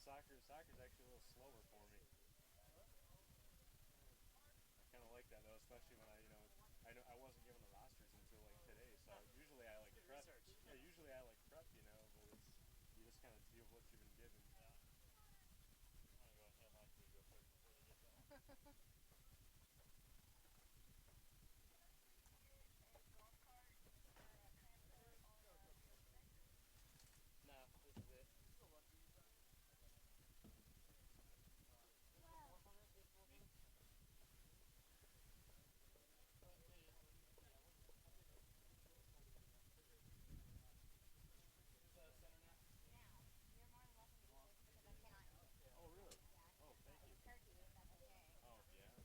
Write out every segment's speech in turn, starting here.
Soccer's actually a little slower for me. I kind of like that though, especially when I wasn't given the rosters until like today. So usually I like Good prep. research. Yeah, usually I like prep, but it's you just kind of deal with what you've been given. Yeah. I'm gonna go and hit my feet real quick before they get going. No, this is it. Me? Who's center now? Now, you're more than welcome to do this because I cannot eat it. Oh really? Yeah, I Oh, can't. thank It's you. turkey, if that's okay. Oh yeah.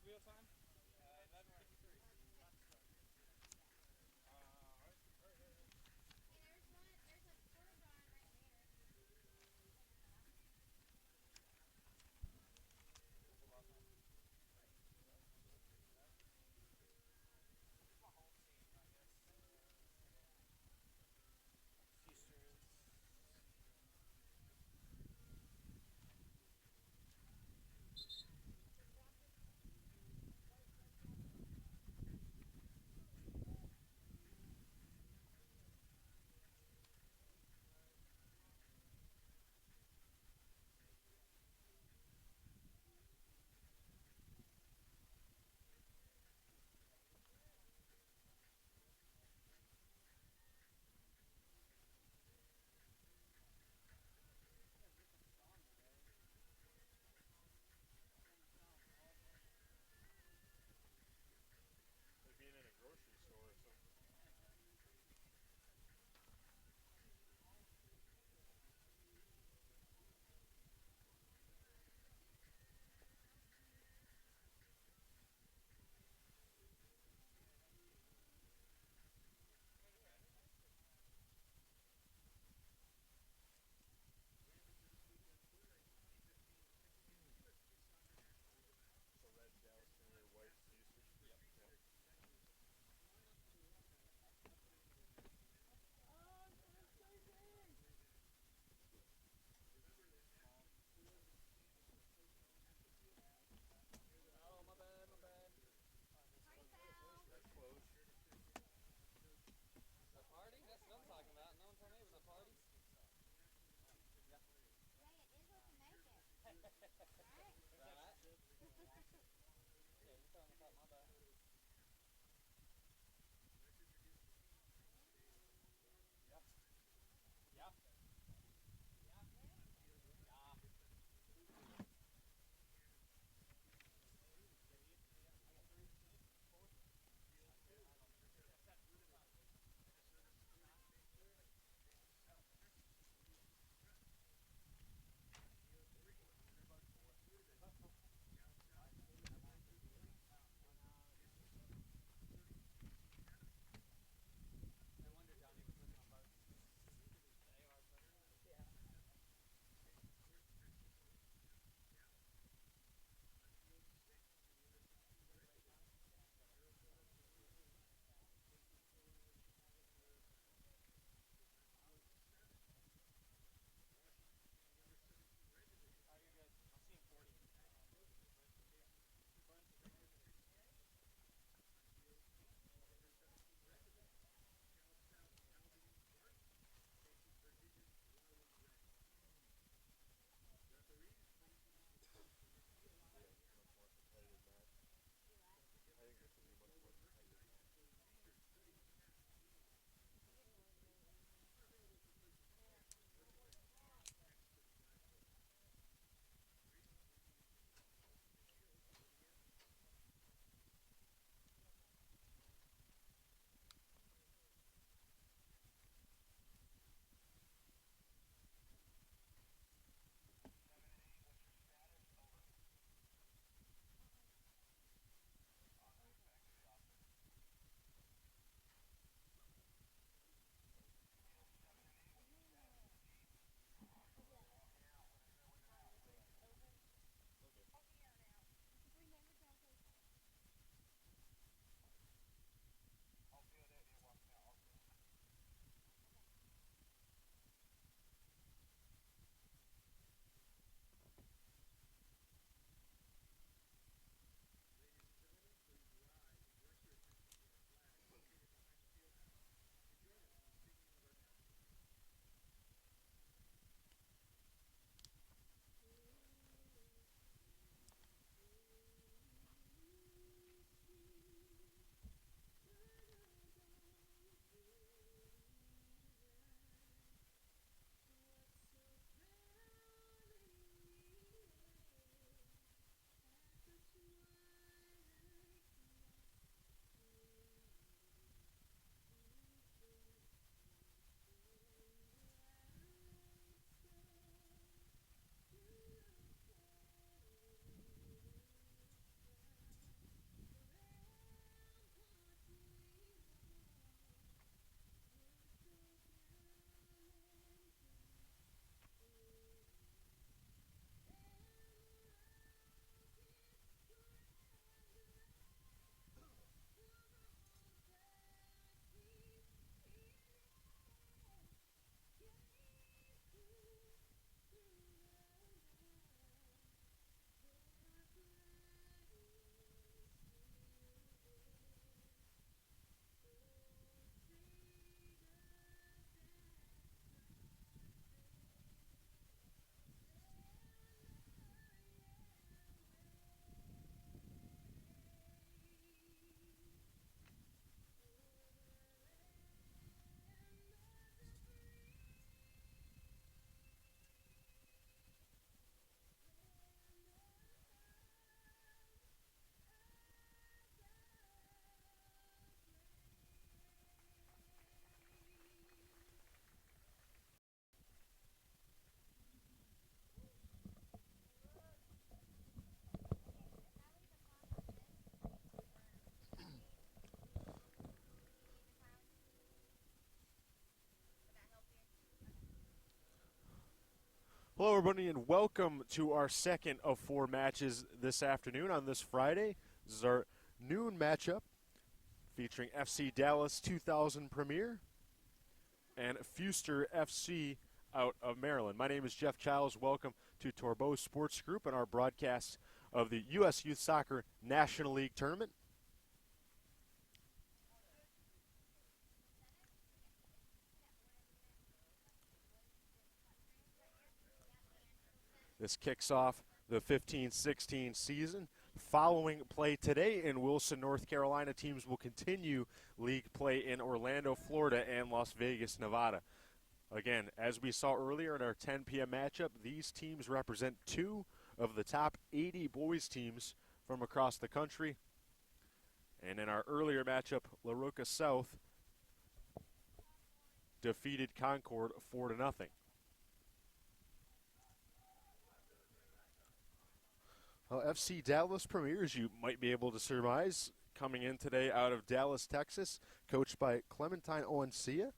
What's wheel time? 11:53. Right. What's the last name? It's my home team, I guess. Fewster is. Like being in a grocery store or something. So red Galveston or white Fewster. Yep. Yeah. Mom. Oh, my bad, my bad. That's close. A party? That's what I'm talking about. No one told me it was a party. Yeah. Right? Yeah, you're talking about my bad. Yeah. Yeah. Yeah. I got 3, 4. Yeah, 7. Everybody's 4. Hello, everybody, and welcome to our second of four matches this afternoon on this Friday. This is our noon matchup featuring FC Dallas 2000 Premier and Fewster FC out of Maryland. My name is Jeff Childs. Welcome to Torbeau Sports Group and our broadcast of the U.S. Youth Soccer National League Tournament. This kicks off the 15-16 season. Following play today in Wilson, North Carolina, teams will continue league play in Orlando, Florida, and Las Vegas, Nevada. Again, as we saw earlier in our 10 p.m. matchup, these teams represent two of the top 80 boys teams from across the country. And in our earlier matchup, La Roca South defeated Concord 4-0. Well, FC Dallas Premier, as you might be able to surmise, coming in today out of Dallas, Texas, coached by Clementine Oancia.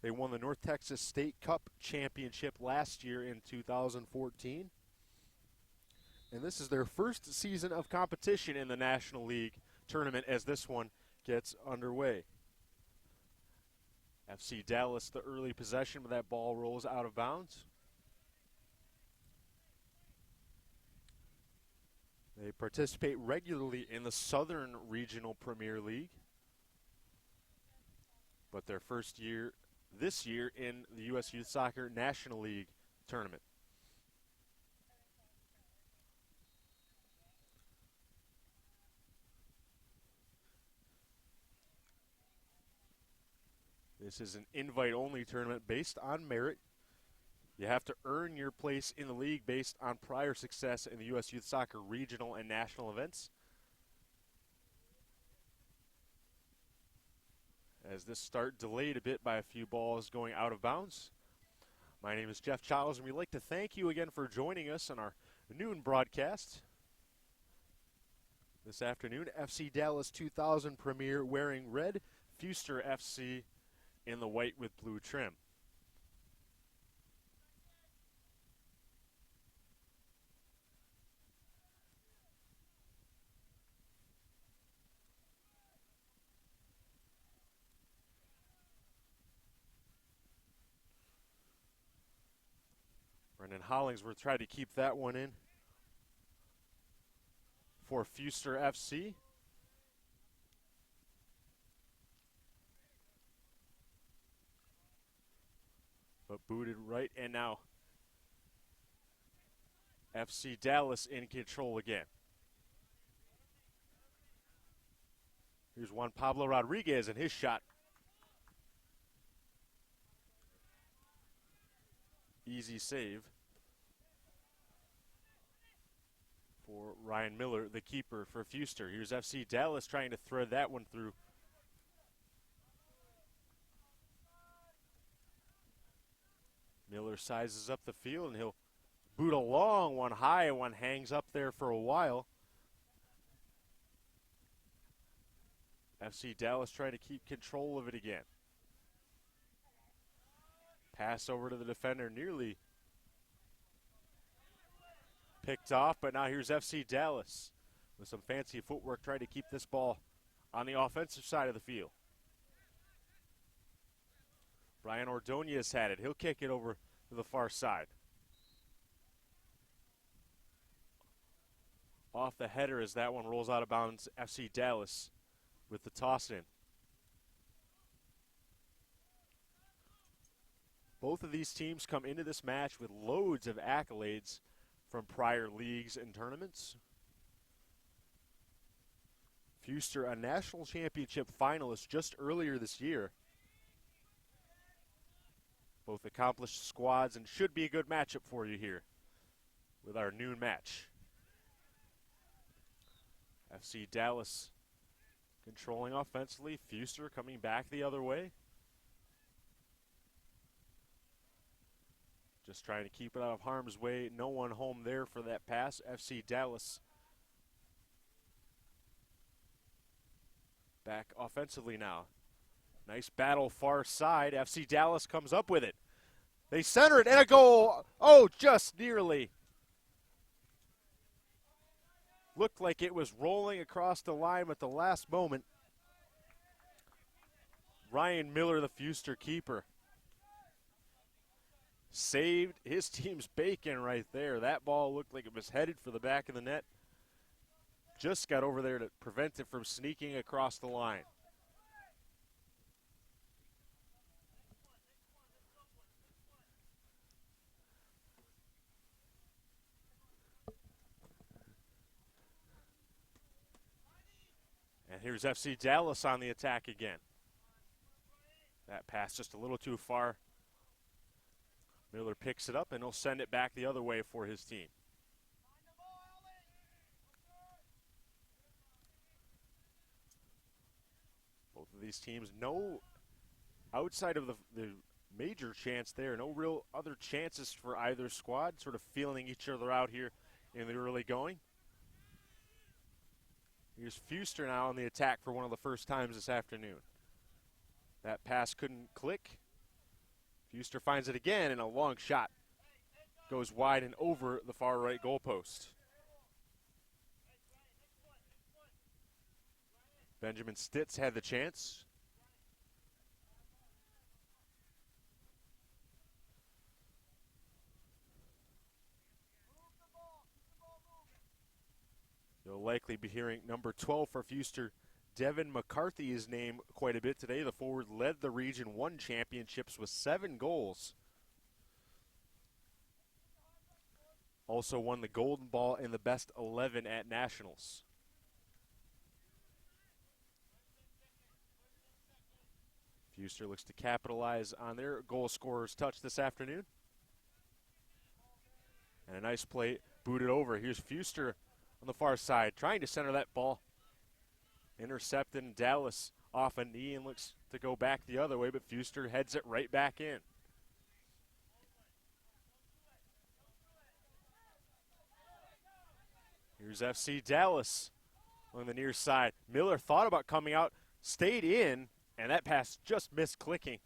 They won the North Texas State Cup Championship last year in 2014. And this is their first season of competition in the National League tournament as this one gets underway. FC Dallas, the early possession, but that ball rolls out of bounds. They participate regularly in the Southern Regional Premier League, but their first year this year in the U.S. Youth Soccer National League tournament. This is an invite-only tournament based on merit. You have to earn your place in the league based on prior success in the U.S. Youth Soccer regional and national events. As this start delayed a bit by a few balls going out of bounds. My name is Jeff Childs, and we'd like to thank you again for joining us on our noon broadcast. This afternoon, FC Dallas 2000 Premier wearing red, Fewster FC in the white with blue trim. Brendan Hollingsworth tried to keep that one in for Fewster FC. But booted right, and now FC Dallas in control again. Here's Juan Pablo Rodriguez and his shot. Easy save for Ryan Miller, the keeper for Fewster. Here's FC Dallas trying to thread that one through. Miller sizes up the field, and he'll boot a long one high, and one hangs up there for a while. FC Dallas trying to keep control of it again. Pass over to the defender, nearly picked off, but now here's FC Dallas with some fancy footwork trying to keep this ball on the offensive side of the field. Brian Ordonez had it. He'll kick it over to the far side. Off the header as that one rolls out of bounds. FC Dallas with the toss in. Both of these teams come into this match with loads of accolades from prior leagues and tournaments. Fewster, a national championship finalist just earlier this year. Both accomplished squads, and should be a good matchup for you here with our noon match. FC Dallas controlling offensively. Fewster coming back the other way. Just trying to keep it out of harm's way. No one home there for that pass. FC Dallas back offensively now. Nice battle far side. FC Dallas comes up with it. They center it, and a goal. Oh, just nearly. Looked like it was rolling across the line at the last moment. Ryan Miller, the Fewster keeper, saved his team's bacon right there. That ball looked like it was headed for the back of the net. Just got over there to prevent it from sneaking across the line. And here's FC Dallas on the attack again. That pass just a little too far. Miller picks it up, and he'll send it back the other way for his team. Both of these teams, no, outside of the major chance there, no real other chances for either squad, sort of feeling each other out here in the early going. Here's Fewster now on the attack for one of the first times this afternoon. That pass couldn't click. Fewster finds it again, and a long shot goes wide and over the far right goalpost. Benjamin Stitz had the chance. You'll likely be hearing number 12 for Fewster, Devin McCarthy's name quite a bit today. The forward led the Region 1 championships with 7 goals. Also won the Golden Ball in the best 11 at Nationals. Fewster looks to capitalize on their goal scorer's touch this afternoon. And a nice play booted over. Here's Fewster on the far side, trying to center that ball. Intercepted, and Dallas off a knee and looks to go back the other way, but Fewster heads it right back in. Here's FC Dallas on the near side. Miller thought about coming out, stayed in, and that pass just missed clicking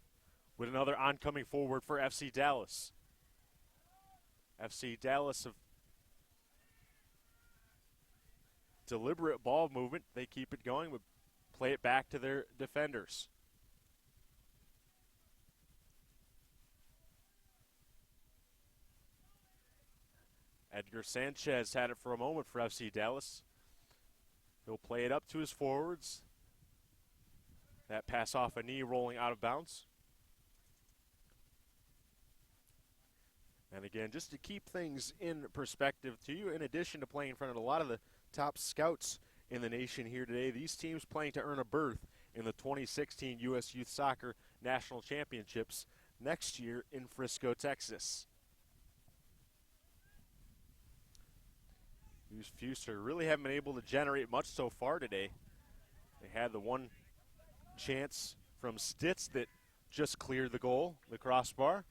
with another oncoming forward for FC Dallas. FC Dallas of deliberate ball movement. They keep it going, but play it back to their defenders. Edgar Sanchez had it for a moment for FC Dallas. He'll play it up to his forwards. That pass off a knee, rolling out of bounds. And again, just to keep things in perspective to you, in addition to playing in front of a lot of the top scouts in the nation here today, these teams playing to earn a berth in the 2016 U.S. Youth Soccer National Championships next year in Frisco, Texas. Fewster really haven't been able to generate much so far today. They had the one chance from Stitz that just cleared the goal, the crossbar.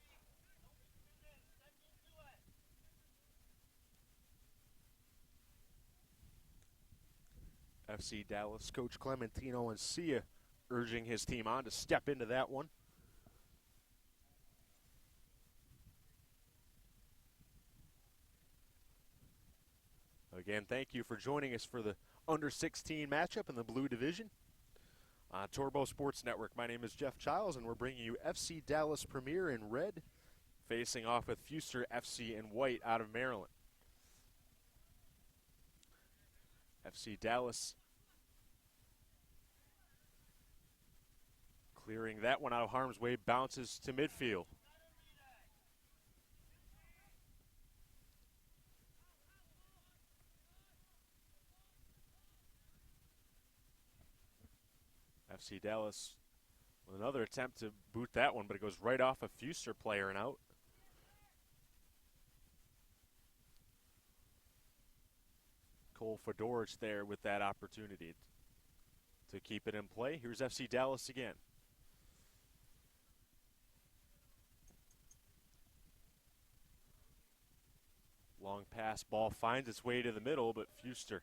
FC Dallas coach Clementino Ancia urging his team on to step into that one. Again, thank you for joining us for the under-16 matchup in the Blue Division on Turbo Sports Network. My name is Jeff Childs, and we're bringing you FC Dallas Premier in red, facing off with Fewster FC in white out of Maryland. FC Dallas clearing that one out of harm's way, bounces to midfield. FC Dallas with another attempt to boot that one, but it goes right off a Fewster player and out. Cole Fedorich there with that opportunity to keep it in play. Here's FC Dallas again. Long pass, ball finds its way to the middle, but Fewster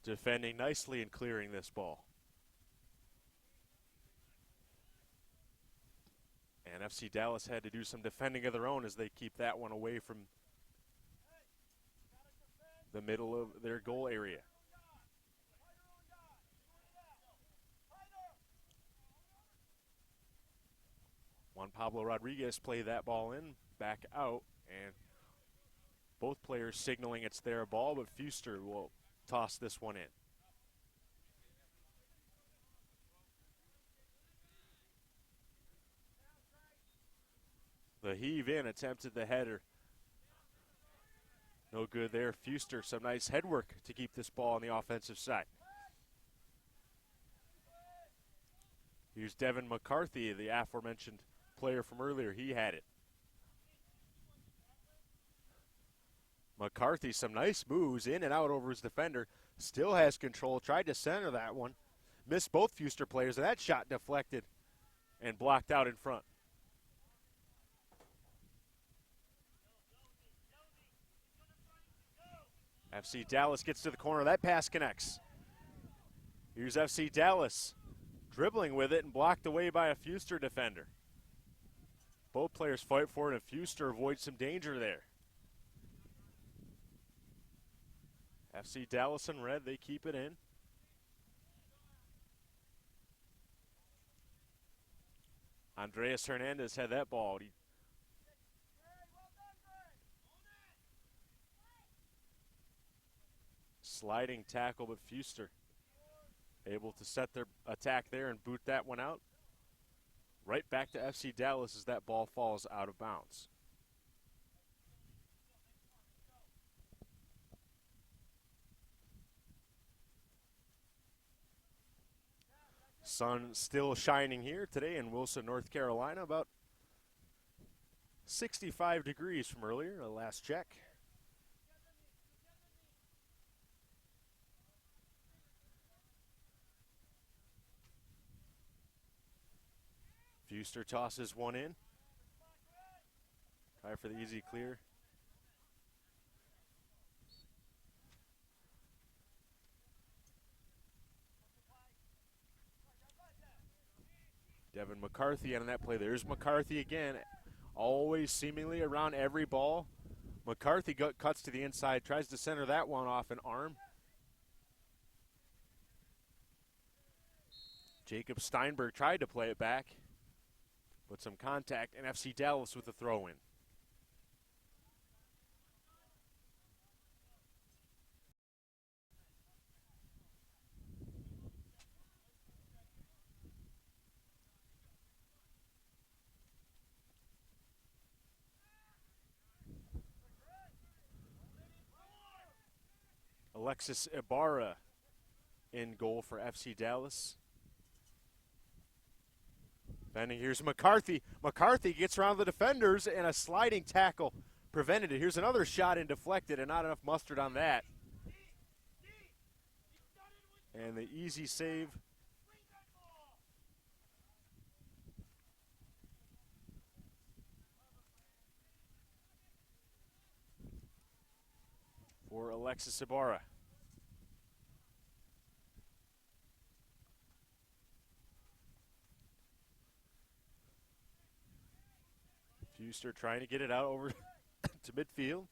defending nicely and clearing this ball. And FC Dallas had to do some defending of their own as they keep that one away from the middle of their goal area. Juan Pablo Rodriguez play that ball in, back out, and both players signaling it's their ball, but Fewster will toss this one in. The heave in attempted the header. No good there. Fewster, some nice head work to keep this ball on the offensive side. Here's Devin McCarthy, the aforementioned player from earlier. He had it. McCarthy, some nice moves in and out over his defender. Still has control. Tried to center that one. Missed both Fewster players, and that shot deflected and blocked out in front. FC Dallas gets to the corner. That pass connects. Here's FC Dallas dribbling with it and blocked away by a Fewster defender. Both players fight for it, and Fewster avoids some danger there. FC Dallas in red, they keep it in. Andreas Hernandez had that ball. Sliding tackle, but Fewster able to set their attack there and boot that one out. Right back to FC Dallas as that ball falls out of bounds. Sun still shining here today in Wilson, North Carolina. About 65 degrees from earlier, the last check. Fewster tosses one in. Try for the easy clear. Devin McCarthy on that play. There's McCarthy again, always seemingly around every ball. McCarthy cuts to the inside, tries to center that one off an arm. Jacob Steinberg tried to play it back, but some contact, and FC Dallas with the throw-in. Alexis Ibarra in goal for FC Dallas. Bending, here's McCarthy. McCarthy gets around the defenders, and a sliding tackle prevented it. Here's another shot and deflected, and not enough mustard on that. And the easy save. For Alexis Ibarra. Fewster trying to get it out over to midfield.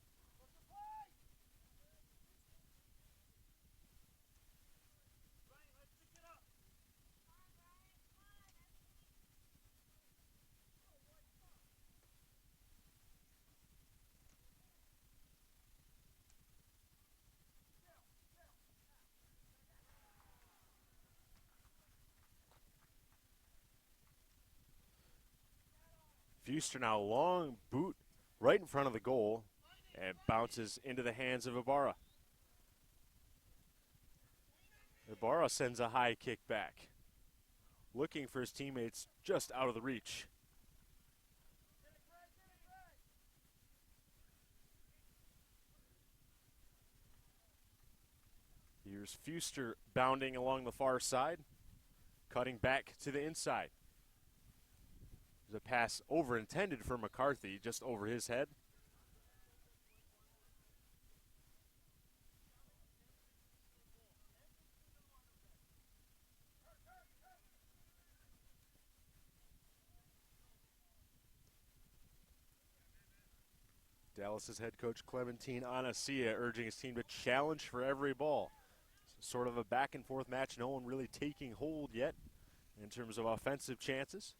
Fewster now long boot right in front of the goal and bounces into the hands of Ibarra. Ibarra sends a high kick back, looking for his teammates just out of the reach. Here's Fewster bounding along the far side, cutting back to the inside. There's a pass over intended for McCarthy, just over his head. Dallas's head coach Clementine Anacia urging his team to challenge for every ball. It's sort of a back and forth match, no one really taking hold yet in terms of offensive chances.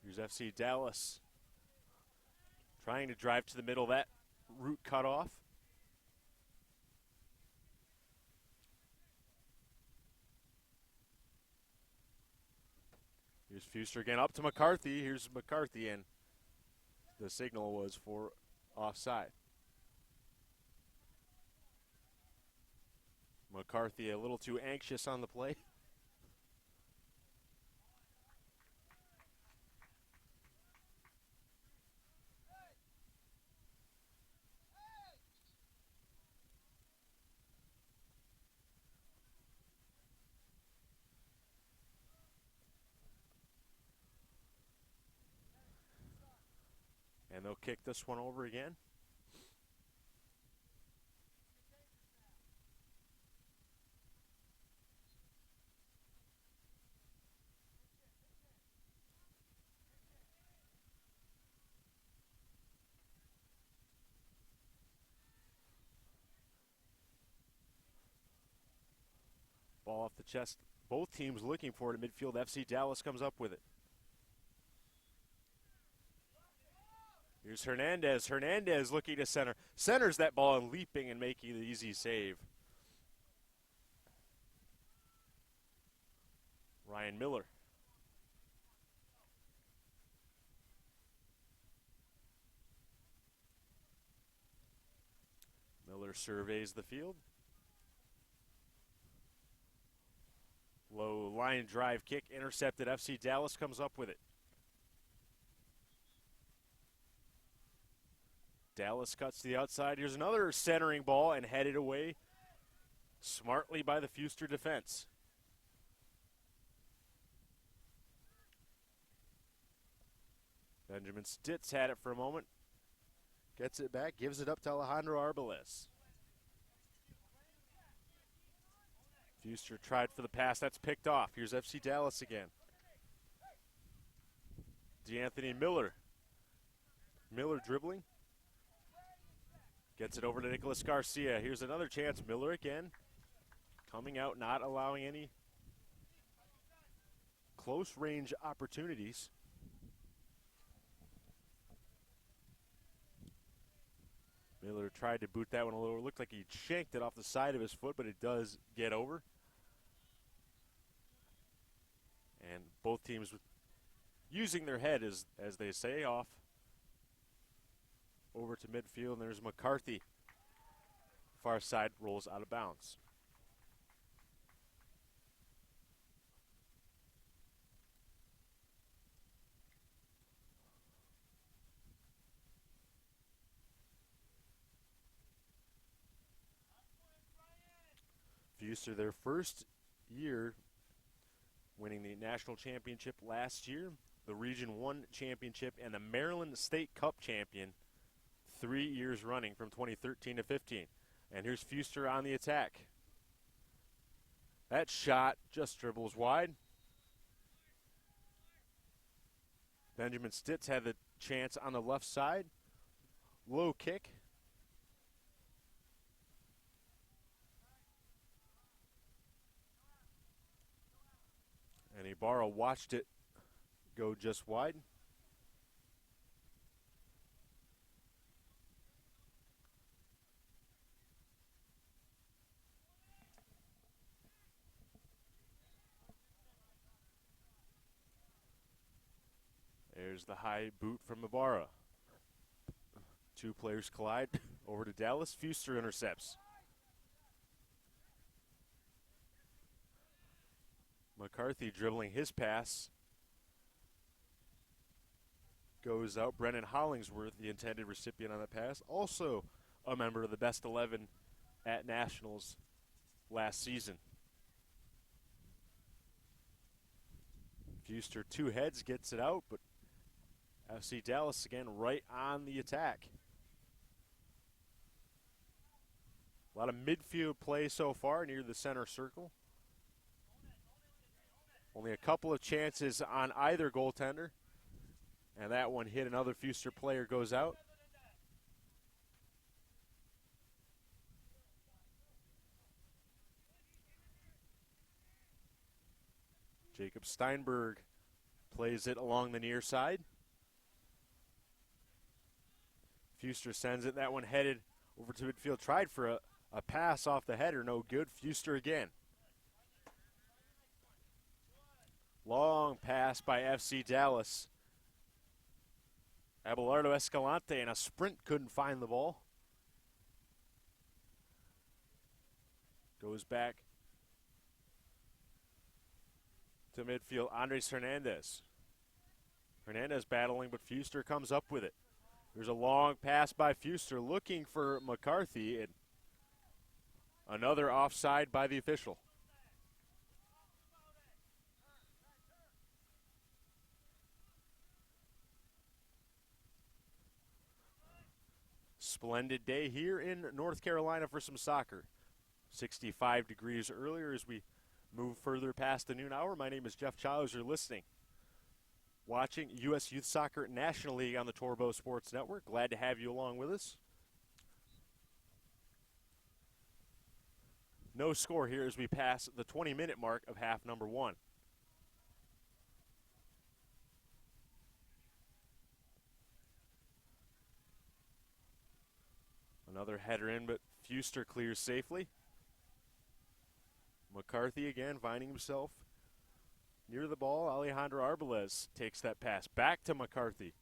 Here's FC Dallas trying to drive to the middle, that route cut off. Here's Fewster again up to McCarthy. Here's McCarthy, and the signal was for offside. McCarthy a little too anxious on the play. And they'll kick this one over again. Ball off the chest. Both teams looking for it at midfield. FC Dallas comes up with it. Here's Hernandez. Hernandez looking to center. Centers that ball and leaping and making the easy save. Ryan Miller. Miller surveys the field. Low line drive kick intercepted. FC Dallas comes up with it. Dallas cuts to the outside. Here's another centering ball and headed away smartly by the Fewster defense. Benjamin Stitz had it for a moment. Gets it back, gives it up to Alejandro Arbeles. Fewster tried for the pass. That's picked off. Here's FC Dallas again. DeAnthony Miller. Miller dribbling. Gets it over to Nicholas Garcia. Here's another chance. Miller again. Coming out, not allowing any close range opportunities. Miller tried to boot that one a little. It looked like he shanked it off the side of his foot, but it does get over. And both teams using their head, as they say, off over to midfield. And there's McCarthy. Far side rolls out of bounds. Fewster, their first year winning the national championship last year, the Region 1 championship, and the Maryland State Cup champion 3 years running from 2013 to 15. And here's Fewster on the attack. That shot just dribbles wide. Benjamin Stitz had the chance on the left side. Low kick. And Ibarra watched it go just wide. There's the high boot from Ibarra. Two players collide. Over to Dallas. Fewster intercepts. McCarthy dribbling his pass. Goes out. Brennan Hollingsworth, the intended recipient on the pass. Also a member of the best 11 at Nationals last season. Fewster two heads, gets it out, but FC Dallas again right on the attack. A lot of midfield play so far near the center circle. Only a couple of chances on either goaltender. And that one hit another Fewster player, goes out. Jacob Steinberg plays it along the near side. Fewster sends it. That one headed over to midfield. Tried for a pass off the header. No good. Fewster again. Long pass by FC Dallas. Abelardo Escalante in a sprint couldn't find the ball. Goes back to midfield. Andres Hernandez. Hernandez battling, but Fewster comes up with it. There's a long pass by Fewster looking for McCarthy. And another offside by the official. Splendid day here in North Carolina for some soccer. 65 degrees earlier as we move further past the noon hour. My name is Jeff Childs. You're listening, watching U.S. Youth Soccer National League on the Torbo Sports Network. Glad to have you along with us. No score here as we pass the 20-minute mark of half number one. Another header in, but Fewster clears safely. McCarthy again finding himself near the ball. Alejandro Arbeles takes that pass back to McCarthy.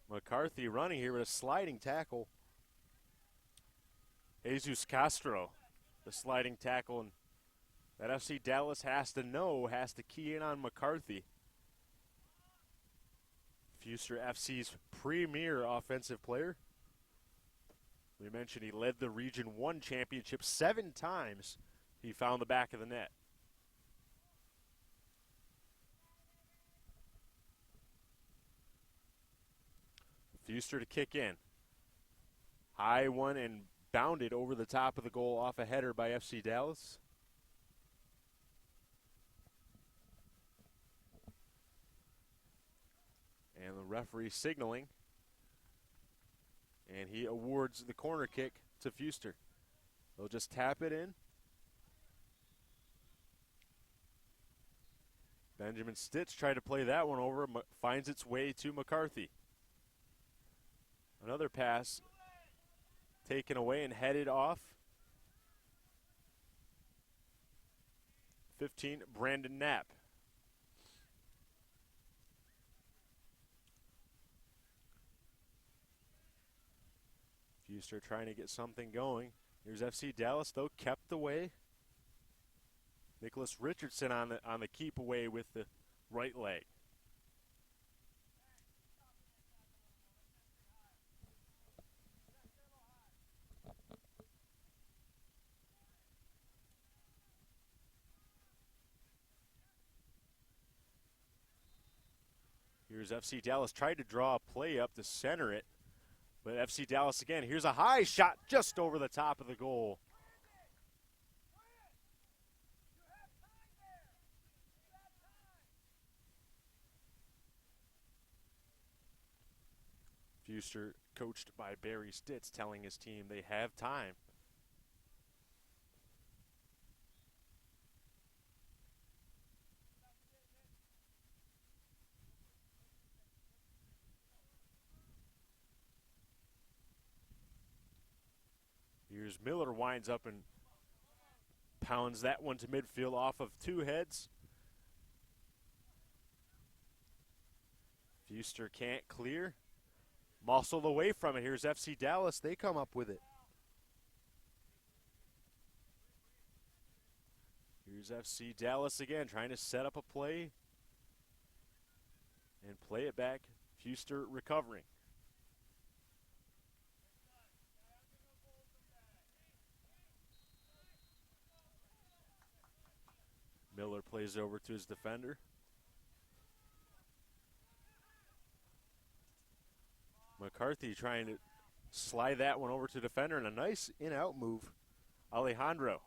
McCarthy running here with a sliding tackle. Jesus Castro, the sliding tackle, and that FC Dallas has to key in on McCarthy. Fewster FC's premier offensive player. We mentioned he led the Region 1 championship 7 times. He found the back of the net. Fewster to kick in. High one and bounded over the top of the goal off a header by FC Dallas. And the referee signaling. And he awards the corner kick to Fewster. They'll just tap it in. Benjamin Stitz tried to play that one over, finds its way to McCarthy. Another pass taken away and headed off. 15, Brandon Knapp. Fewster trying to get something going. Here's FC Dallas, though, kept away. Nicholas Richardson on the keep away with the right leg. Here's FC Dallas, tried to draw a play up to center it. But FC Dallas again, here's a high shot just over the top of the goal. Fewster, coached by Barry Stitz, telling his team they have time. Here's Miller, winds up and pounds that one to midfield off of 2 heads. Fewster can't clear. Muscled away from it. Here's FC Dallas. They come up with it. Here's FC Dallas again, trying to set up a play and play it back. Fewster recovering. Miller plays over to his defender. McCarthy trying to slide that one over to defender, and a nice in-out move. Alejandro,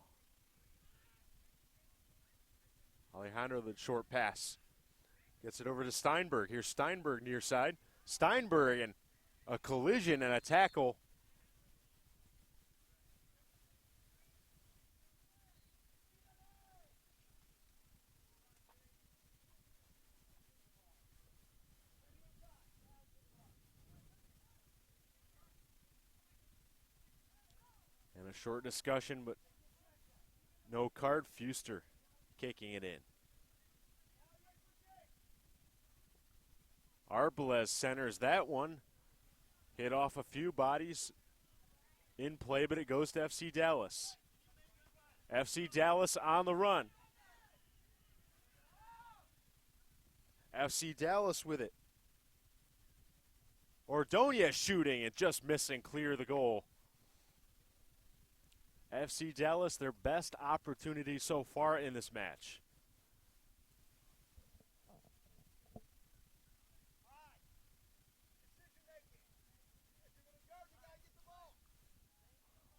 the short pass. Gets it over to Steinberg. Here's Steinberg near side. Steinberg and a collision and a tackle. And a short discussion, but no card. Fewster kicking it in. Arbalez centers that one. Hit off a few bodies in play, but it goes to FC Dallas. FC Dallas on the run. FC Dallas with it. Ordonez shooting and just missing clear the goal. FC Dallas, their best opportunity so far in this match.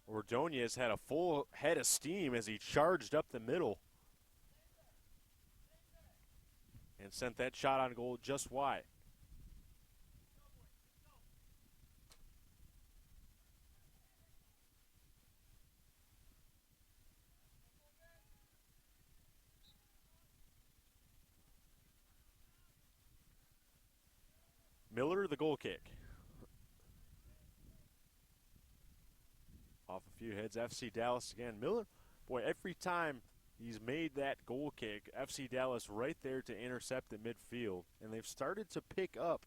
Ordonez had a full head of steam as he charged up the middle and sent that shot on goal just wide. Miller, the goal kick. Off a few heads, FC Dallas again. Miller, boy, every time he's made that goal kick, FC Dallas right there to intercept at midfield. And they've started to pick up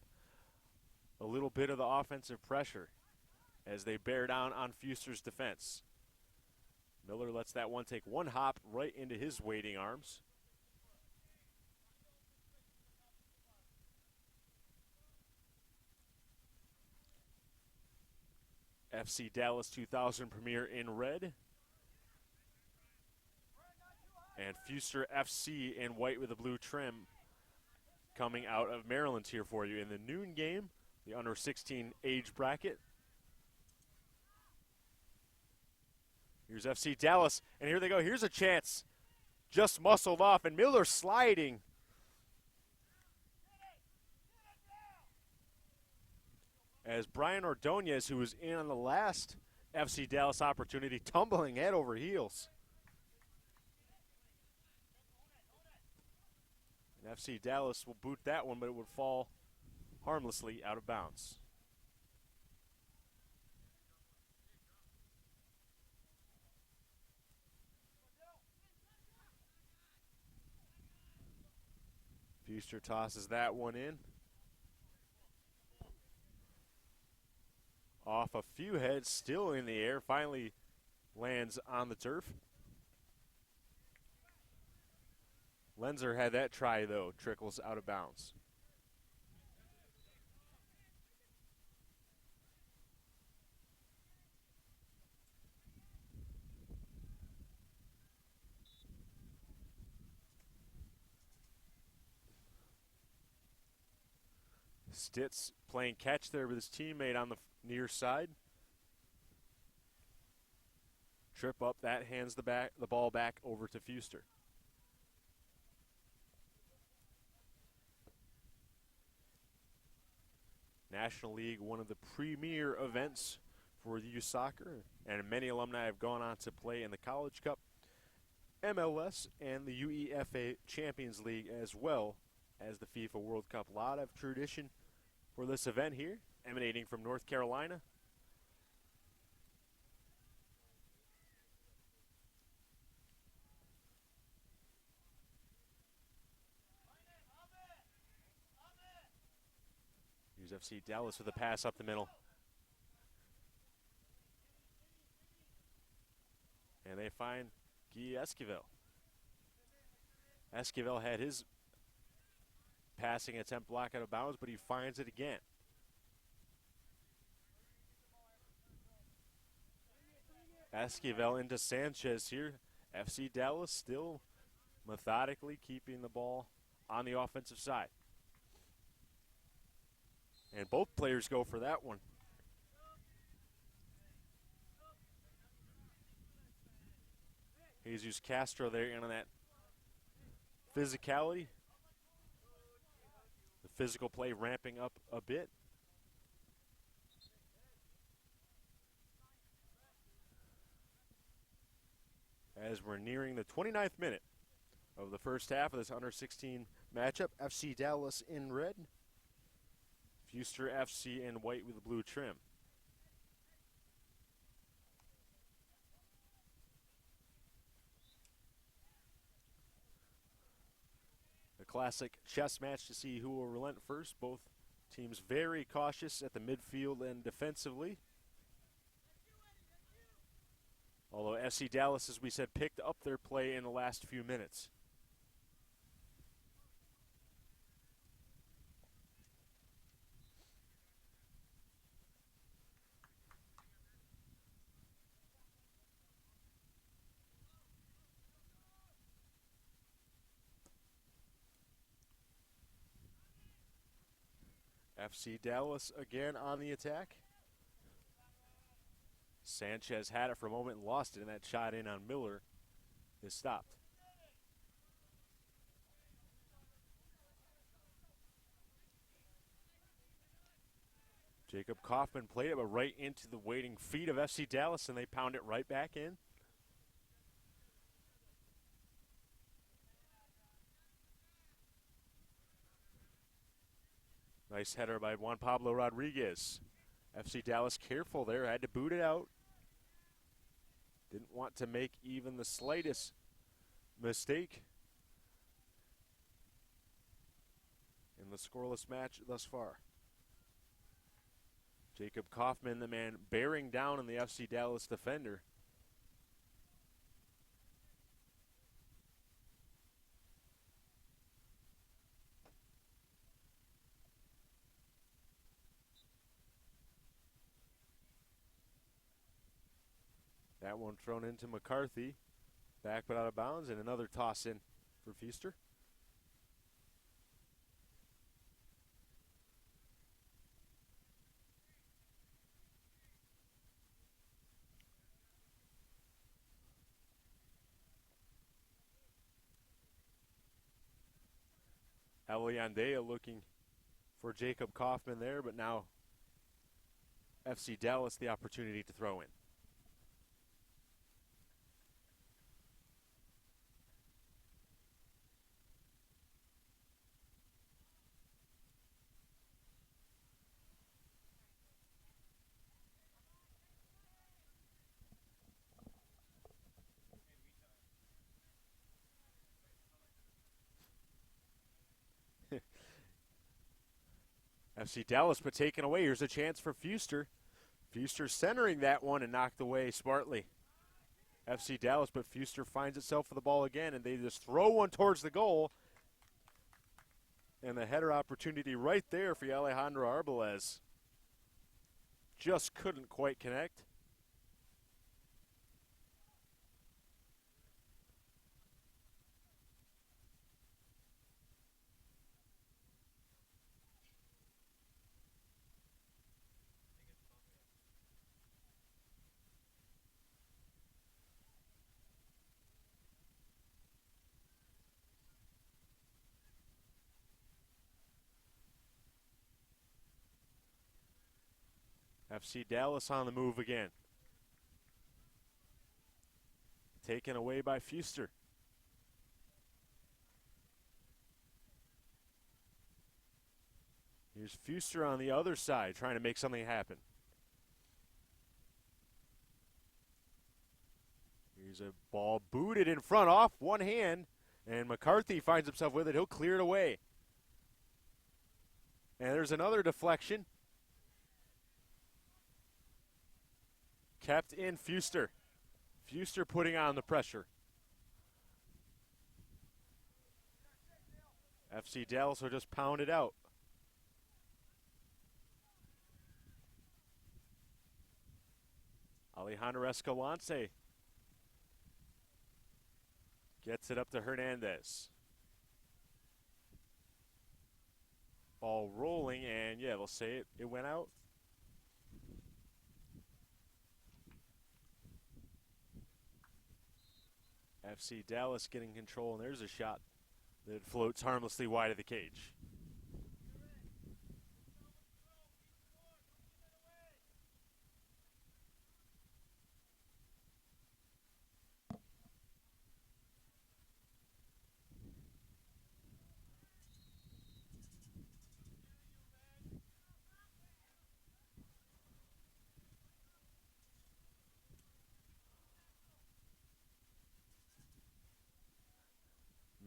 a little bit of the offensive pressure as they bear down on Fewster's defense. Miller lets that one take one hop right into his waiting arms. FC Dallas 2000 premiere in red. And Fewster FC in white with a blue trim coming out of Maryland here for you in the noon game, the under 16 age bracket. Here's FC Dallas, and here they go. Here's a chance. Just muscled off, and Miller sliding. As Brian Ordonez, who was in on the last FC Dallas opportunity, tumbling head over heels. And FC Dallas will boot that one, but it would fall harmlessly out of bounds. Fewster tosses that one in. Off a few heads, still in the air, finally lands on the turf. Lenzer had that try, though, trickles out of bounds. Stitz playing catch there with his teammate on the near side. Trip up, that hands the ball back over to Fewster. National League, one of the premier events for youth soccer, and many alumni have gone on to play in the College Cup, MLS, and the UEFA Champions League, as well as the FIFA World Cup. A lot of tradition for this event here, emanating from North Carolina. Here's FC Dallas with a pass up the middle. And they find Guy Esquivel. Esquivel had his passing attempt blocked out of bounds, but he finds it again. Esquivel into Sanchez here. FC Dallas still methodically keeping the ball on the offensive side. And both players go for that one. Jesus Castro there in on that physicality. physical play ramping up a bit. As we're nearing the 29th minute of the first half of this under 16 matchup, FC Dallas in red, Fewster FC in white with blue trim. A classic chess match to see who will relent first. Both teams very cautious at the midfield and defensively. Although FC Dallas, as we said, picked up their play in the last few minutes. FC Dallas again on the attack. Sanchez had it for a moment and lost it, and that shot in on Miller is stopped. Jacob Kaufman played it, but right into the waiting feet of FC Dallas, and they pound it right back in. Nice header by Juan Pablo Rodriguez. FC Dallas careful there, had to boot it out. Didn't want to make even the slightest mistake in the scoreless match thus far. Jacob Kaufman, the man bearing down on the FC Dallas defender. That one thrown into McCarthy. Back but out of bounds, and another toss in for Fewster. Aliandea looking for Jacob Kaufman there, but now FC Dallas the opportunity to throw in. FC Dallas, but taken away. Here's a chance for Fewster. Fewster centering that one and knocked away smartly. FC Dallas, but Fewster finds itself for the ball again, and they just throw one towards the goal. And the header opportunity right there for Alejandro Arbeles. Just couldn't quite connect. FC Dallas on the move again. Taken away by Fewster. Here's Fewster on the other side trying to make something happen. Here's a ball booted in front off one hand, and McCarthy finds himself with it. He'll clear it away. And there's another deflection. Kept in Fewster. Fewster putting on the pressure. FC Dallas will just pound it out. Alejandro Escalante gets it up to Hernandez. Ball rolling, and yeah, they'll say it went out. FC Dallas getting control, and there's a shot that floats harmlessly wide of the cage.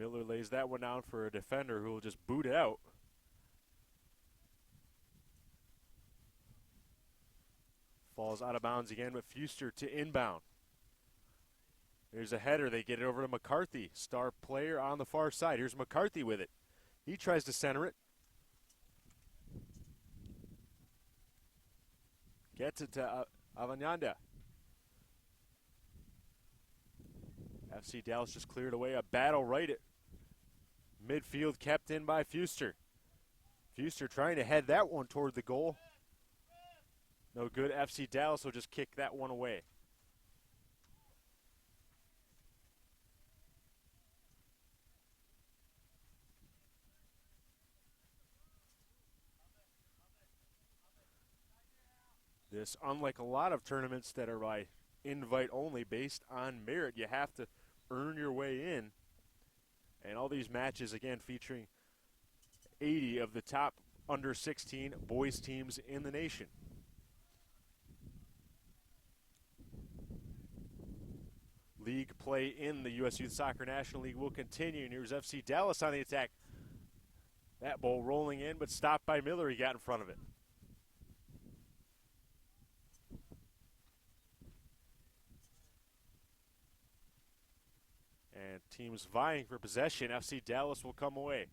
Miller lays that one down for a defender who will just boot it out. Falls out of bounds again, but Fewster to inbound. There's a header. They get it over to McCarthy, star player on the far side. Here's McCarthy with it. He tries to center it. Gets it to Avanyanda. FC Dallas just cleared away a battle right at midfield, kept in by Fewster. Fewster trying to head that one toward the goal. No good. FC Dallas will just kick that one away. This, unlike a lot of tournaments that are by invite only based on merit, you have to earn your way in. And all these matches, again, featuring 80 of the top under 16 boys teams in the nation. League play in the U.S. Youth Soccer National League will continue. And here's FC Dallas on the attack. That ball rolling in, but stopped by Miller. He got in front of it. And teams vying for possession. FC Dallas will come away.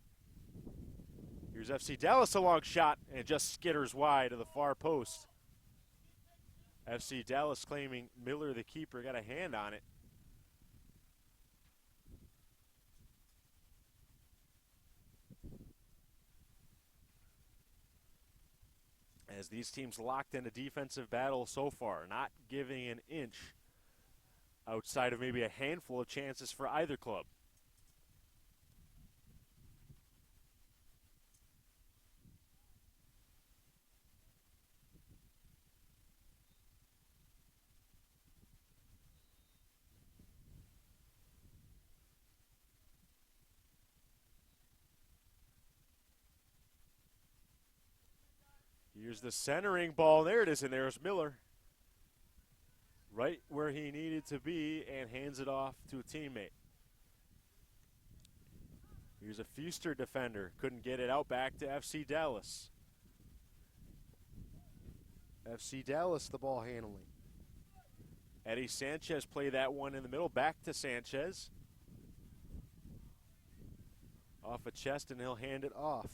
Here's FC Dallas, a long shot, and just skitters wide to the far post. FC Dallas claiming Miller, the keeper, got a hand on it. As these teams locked in a defensive battle so far, not giving an inch outside of maybe a handful of chances for either club. Here's the centering ball. There it is, and there's Miller. Right where he needed to be, and hands it off to a teammate. Here's a Fewster defender. Couldn't get it out, back to FC Dallas. FC Dallas, the ball handling. Eddie Sanchez played that one in the middle, back to Sanchez. Off a chest, and he'll hand it off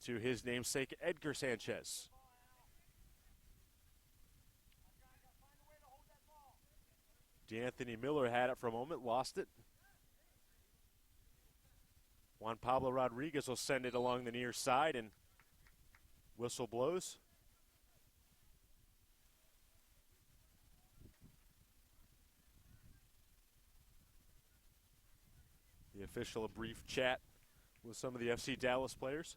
to his namesake, Edgar Sanchez. D'Anthony Miller had it for a moment, lost it. Juan Pablo Rodriguez will send it along the near side, and whistle blows. The official, a brief chat with some of the FC Dallas players.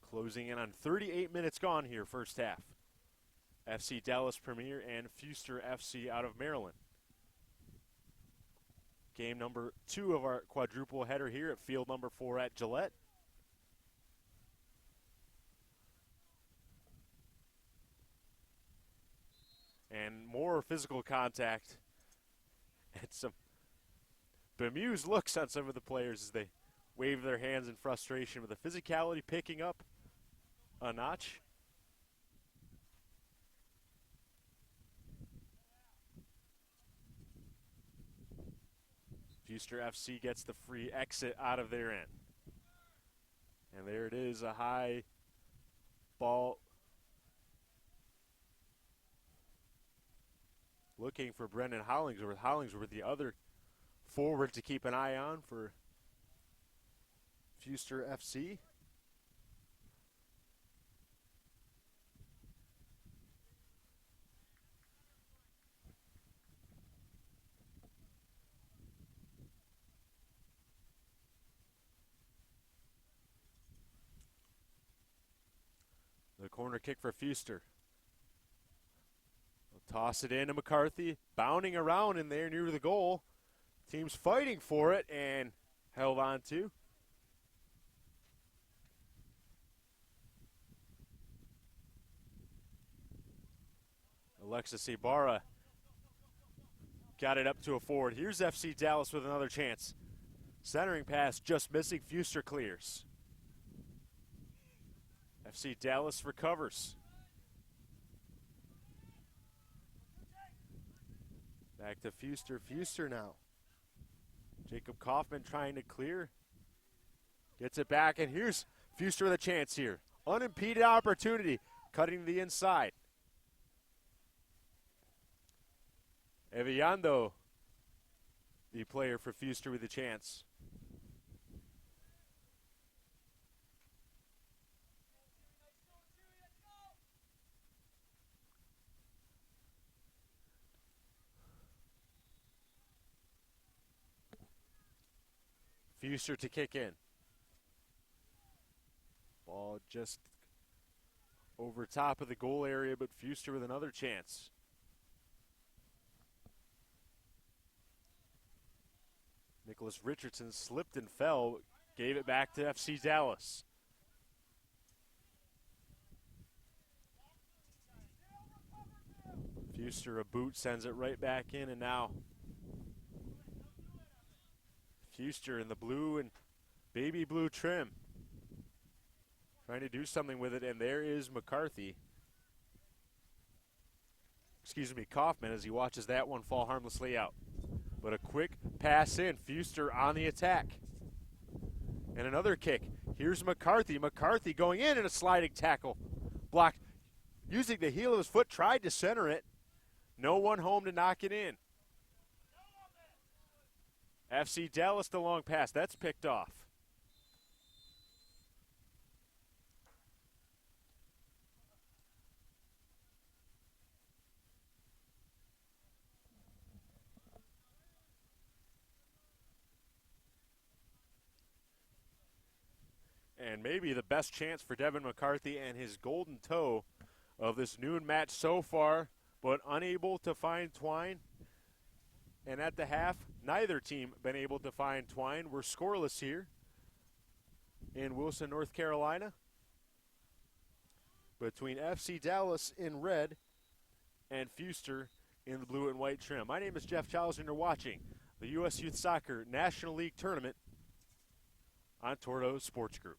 Closing in on 38 minutes gone here, first half. FC Dallas Premier and Fewster FC out of Maryland. Game number 2 of our quadruple header here at field number 4 at Gillette. And more physical contact and some bemused looks on some of the players as they wave their hands in frustration, with the physicality picking up a notch. Fewster FC gets the free exit out of their end. And there it is, a high ball. Looking for Brendan Hollingsworth. Hollingsworth, the other forward to keep an eye on for Fewster FC. The corner kick for Fewster. They'll toss it into McCarthy, bounding around in there near the goal. Team's fighting for it and held on to. Alexis Ibarra got it up to a forward. Here's FC Dallas with another chance. Centering pass just missing. Fewster clears. FC Dallas recovers. Back to Fewster. Fewster now. Jacob Kaufman trying to clear. Gets it back, and here's Fewster with a chance here. Unimpeded opportunity, cutting the inside. Eviando, the player for Fewster with a chance. Fewster to kick in. Ball just over top of the goal area, but Fewster with another chance. Nicholas Richardson slipped and fell, gave it back to FC Dallas. Fewster, a boot, sends it right back in, and now Fewster in the blue and baby blue trim, trying to do something with it, and there is Kaufman, as he watches that one fall harmlessly out. But a quick pass in, Fewster on the attack. And another kick. Here's McCarthy. McCarthy going in and a sliding tackle. Blocked. Using the heel of his foot, tried to center it. No one home to knock it in. FC Dallas, the long pass. That's picked off. And maybe the best chance for Devin McCarthy and his golden toe of this noon match so far, but unable to find Twine. And at the half, neither team been able to find Twine. We're scoreless here in Wilson, North Carolina, between FC Dallas in red and Fewster in the blue and white trim. My name is Jeff Childs, and you're watching the U.S. Youth Soccer National League Tournament on Tordo Sports Group.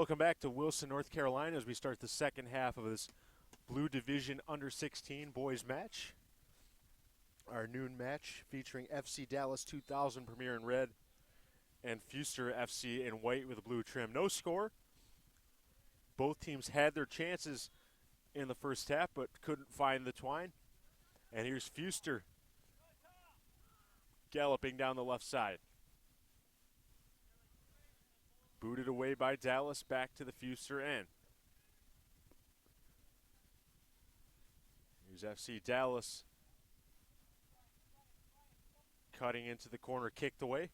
Welcome back to Wilson, North Carolina, as we start the second half of this Blue Division Under-16 boys match. Our noon match featuring FC Dallas 2000 Premier in red and Fewster FC in white with a blue trim. No score. Both teams had their chances in the first half but couldn't find the twine. And here's Fewster galloping down the left side. Booted away by Dallas, back to the Fewster end. Here's FC Dallas cutting into the corner, kicked away.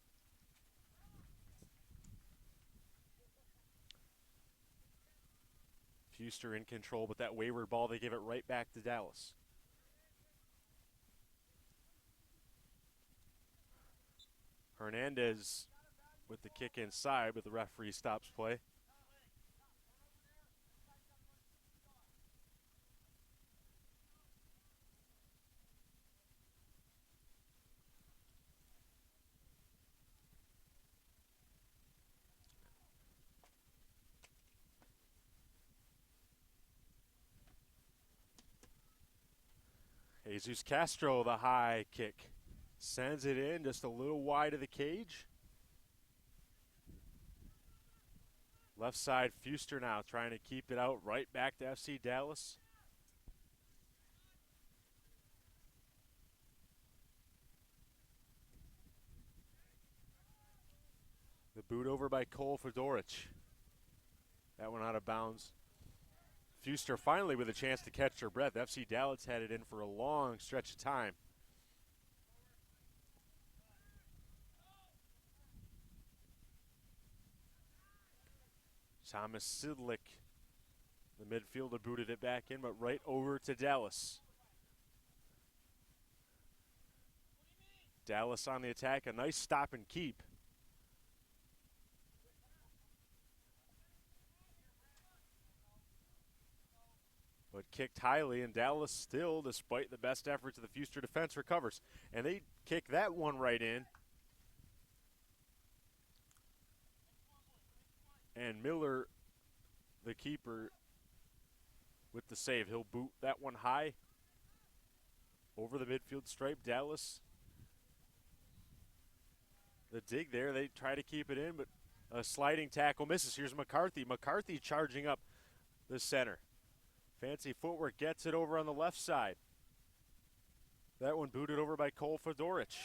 Fewster in control, but that wayward ball, they give it right back to Dallas. Hernandez with the kick inside, but the referee stops play. Jesus Castro, the high kick, sends it in just a little wide of the cage. Left side, Fewster now trying to keep it out right back to FC Dallas. The boot over by Cole Fedorich. That one out of bounds. Fewster finally with a chance to catch their breath. FC Dallas had it in for a long stretch of time. Thomas Sidlick, the midfielder, booted it back in, but right over to Dallas. Dallas on the attack, a nice stop and keep. But kicked highly, and Dallas still, despite the best efforts of the Fewster defense, recovers. And they kick that one right in. And Miller, the keeper, with the save. He'll boot that one high over the midfield stripe. Dallas, the dig there, they try to keep it in, but a sliding tackle misses. Here's McCarthy. McCarthy charging up the center. Fancy footwork, gets it over on the left side. That one booted over by Cole Fedorich.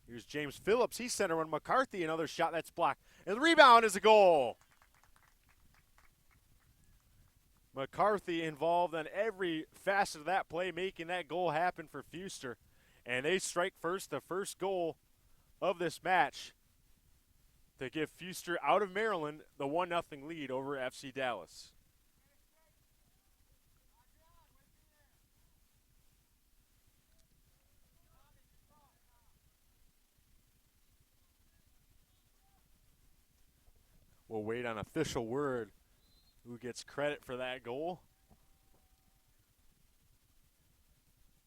Here's James Phillips. He's center on McCarthy. Another shot that's blocked. And the rebound is a goal. McCarthy involved on every facet of that play, making that goal happen for Fewster. And they strike first, the first goal of this match to give Fewster out of Maryland the 1-0 lead over FC Dallas. We'll wait on official word who gets credit for that goal.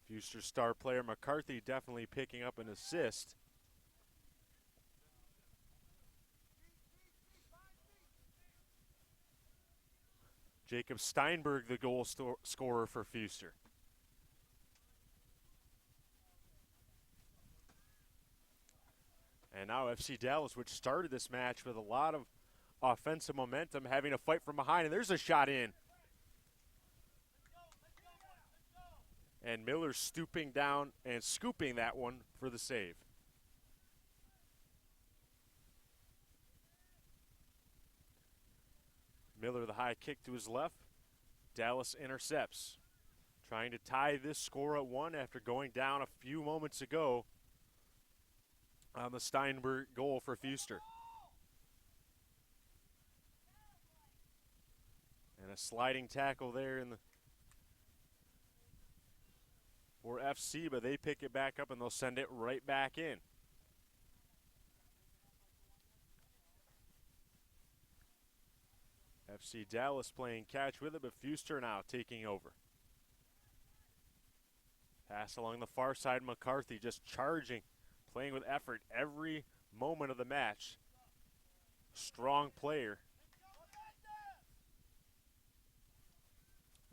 Fewster star player McCarthy definitely picking up an assist. Jacob Steinberg, the goal scorer for Fewster. And now FC Dallas, which started this match with a lot of offensive momentum, having a fight from behind, and there's a shot in. And Miller stooping down and scooping that one for the save. Miller, the high kick to his left. Dallas intercepts. Trying to tie this score at 1 after going down a few moments ago on the Steinberg goal for Fewster. And a sliding tackle there for FC, but they pick it back up and they'll send it right back in. FC Dallas playing catch with it, but Fewster now taking over. Pass along the far side, McCarthy just charging, playing with effort every moment of the match. strong player.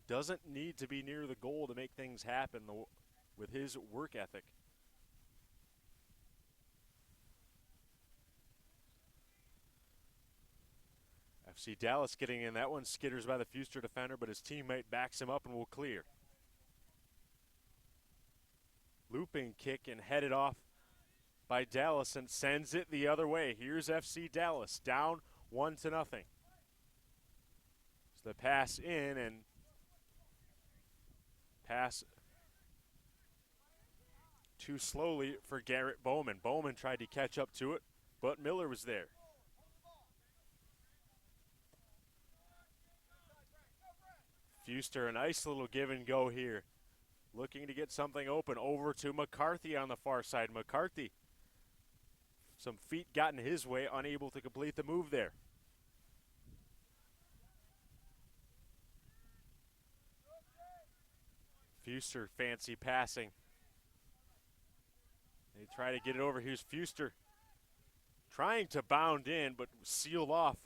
Doesn't need to be near the goal to make things happen with his work ethic. FC Dallas getting in. That one skitters by the Fewster defender, but his teammate backs him up and will clear. Looping kick and headed off by Dallas and sends it the other way. Here's FC Dallas down 1-0. So the pass in and pass too slowly for Garrett Bowman. Bowman tried to catch up to it, but Miller was there. Fewster, a nice little give and go here. Looking to get something open over to McCarthy on the far side. McCarthy, some feet got in his way, unable to complete the move there. Fewster, fancy passing. They try to get it over. Here's Fewster trying to bound in, but sealed off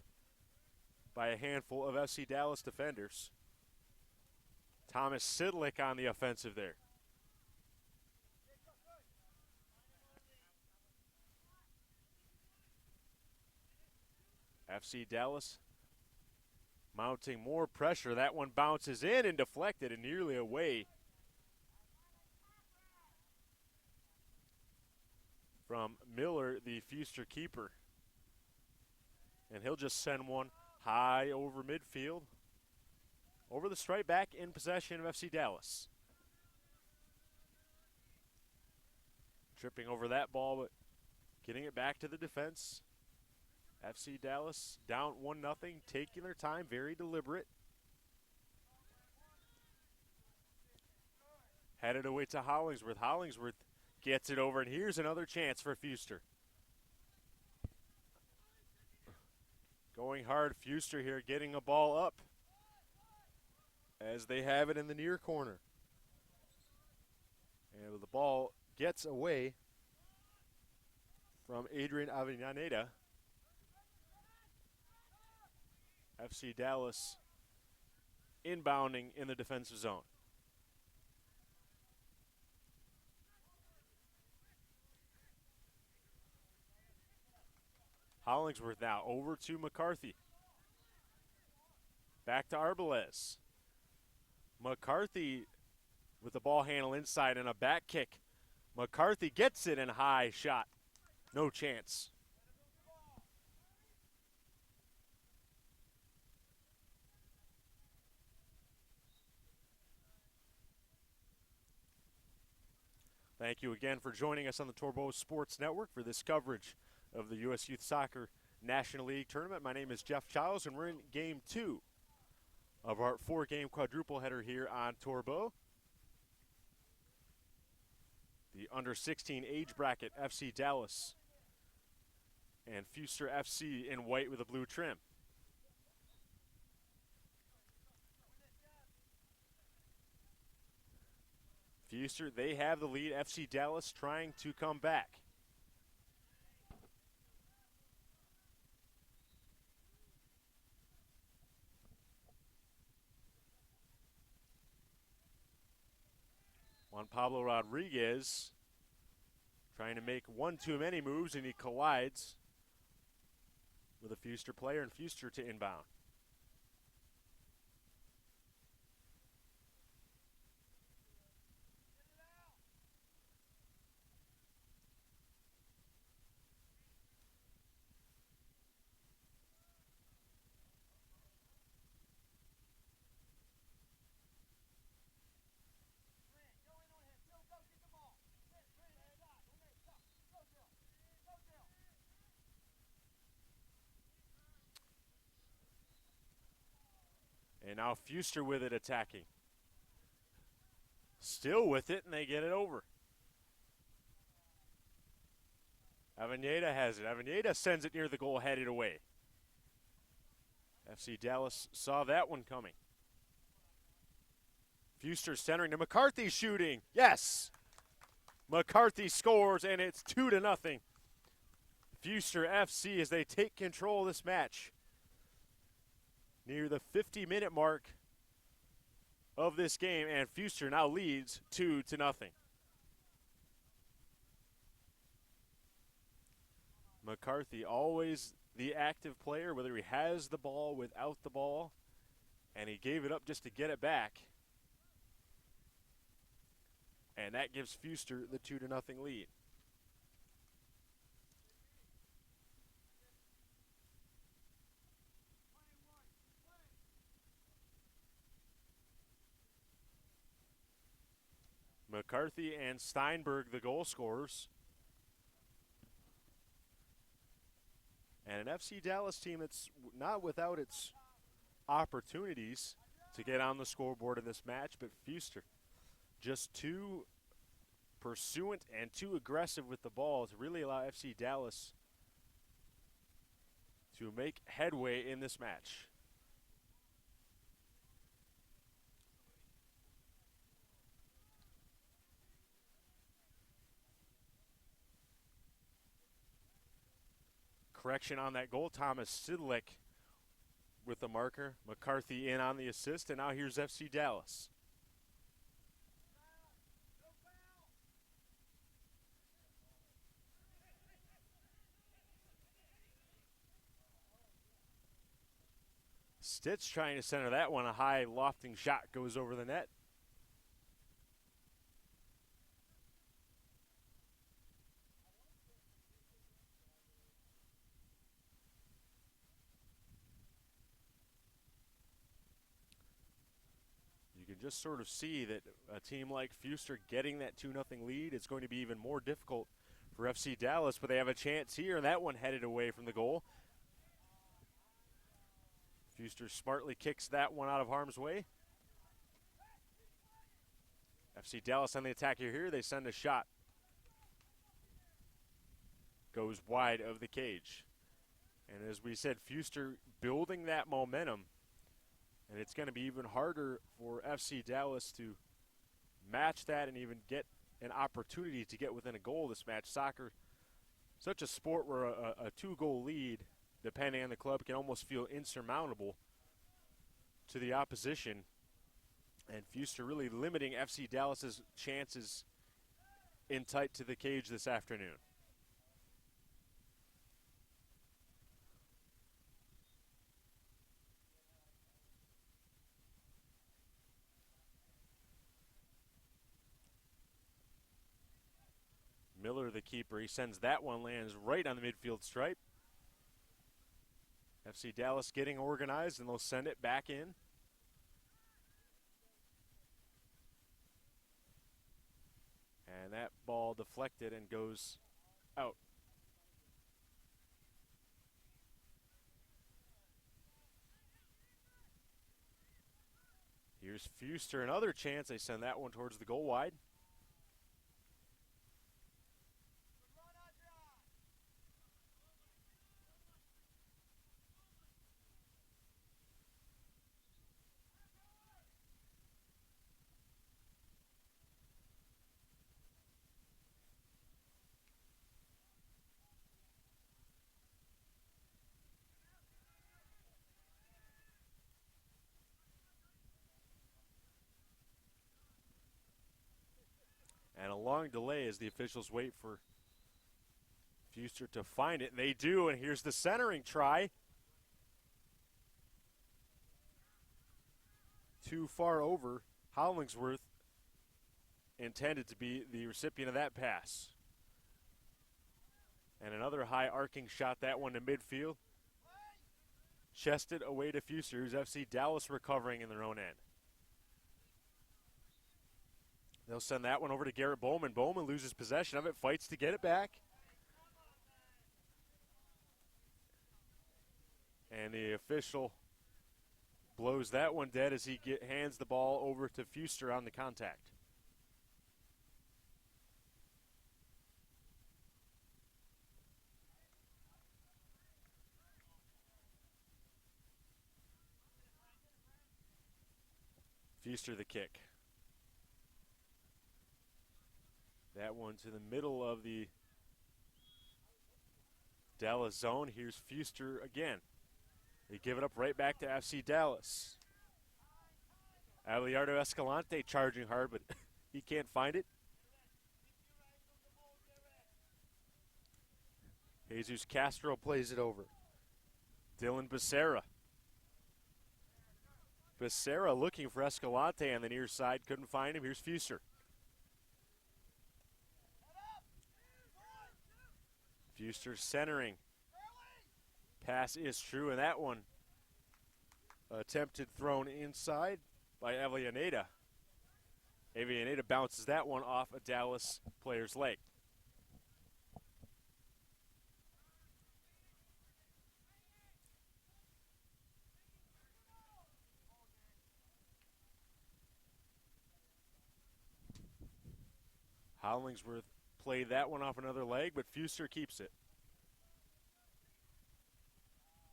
by a handful of FC Dallas defenders. Thomas Sidlick on the offensive there. FC Dallas mounting more pressure. That one bounces in and deflected and nearly away from Miller, the Fewster keeper. And he'll just send one high over midfield. Over the stripe, back in possession of FC Dallas. Tripping over that ball, but getting it back to the defense. FC Dallas down 1-0, taking their time, very deliberate. Headed away to Hollingsworth. Hollingsworth gets it over, and here's another chance for Fewster. Going hard, Fewster here getting a ball up as they have it in the near corner. And the ball gets away from Adrian Avellaneda. FC Dallas inbounding in the defensive zone. Hollingsworth now over to McCarthy. Back to Arbeles. McCarthy with the ball handle inside and a back kick. McCarthy gets it and high shot. No chance. Thank you again for joining us on the Torbo Sports Network for this coverage of the U.S. Youth Soccer National League Tournament. My name is Jeff Childs, and we're in Game 2 of our 4-game quadruple header here on Torbo. The under-16 age bracket, FC Dallas and Fewster FC in white with a blue trim. Fewster, they have the lead. FC Dallas trying to come back. Juan Pablo Rodriguez trying to make one too many moves, and he collides with a Fewster player, and Fewster to inbound. And now Fewster with it attacking. Still with it, and they get it over. Avellaneda has it. Avellaneda sends it near the goal, headed away. FC Dallas saw that one coming. Fewster centering to McCarthy shooting. Yes! McCarthy scores, and it's 2-0. Fewster FC as they take control of this match. Near the 50-minute mark of this game, and Fewster now leads 2-0. McCarthy, always the active player, whether he has the ball, without the ball, and he gave it up just to get it back. And that gives Fewster the 2-0 lead. McCarthy and Steinberg, the goal scorers. And an FC Dallas team that's not without its opportunities to get on the scoreboard in this match, but Fewster just too pursuant and too aggressive with the ball to really allow FC Dallas to make headway in this match. Correction on that goal, Thomas Sidlick with the marker. McCarthy in on the assist, and now here's FC Dallas. Stitz trying to center that one. A high lofting shot goes over the net. You can just sort of see that a team like Fewster getting that 2-0 lead, it's going to be even more difficult for FC Dallas, but they have a chance here, and that one headed away from the goal. Fewster smartly kicks that one out of harm's way. FC Dallas on the attack here. They send a shot. Goes wide of the cage. And as we said, Fewster building that momentum. And it's going to be even harder for FC Dallas to match that and even get an opportunity to get within a goal this match. Soccer, such a sport where a two-goal lead, depending on the club, can almost feel insurmountable to the opposition. And Fewster really limiting FC Dallas's chances in tight to the cage this afternoon. Miller, the keeper, he sends that one, lands right on the midfield stripe. FC Dallas getting organized, and they'll send it back in. And that ball deflected and goes out. Here's Fewster, another chance. They send that one towards the goal wide. And a long delay as the officials wait for Fewster to find it. And they do, and here's the centering try. Too far over. Hollingsworth intended to be the recipient of that pass. And another high arcing shot, that one to midfield. Chested away to Fewster, who's FC Dallas recovering in their own end. They'll send that one over to Garrett Bowman. Bowman loses possession of it, fights to get it back. And the official blows that one dead as he hands the ball over to Fewster on the contact. Fewster the kick. That one to the middle of the Dallas zone. Here's Fewster again. They give it up right back to FC Dallas. Aliardo Escalante charging hard, but he can't find it. Jesus Castro plays it over. Dylan Becerra. Becerra looking for Escalante on the near side. Couldn't find him. Here's Fewster. Fewster centering. Pass is true, and that one attempted thrown inside by Avellaneda. Avellaneda bounces that one off a Dallas player's leg. Hollingsworth played that one off another leg, but Fewster keeps it.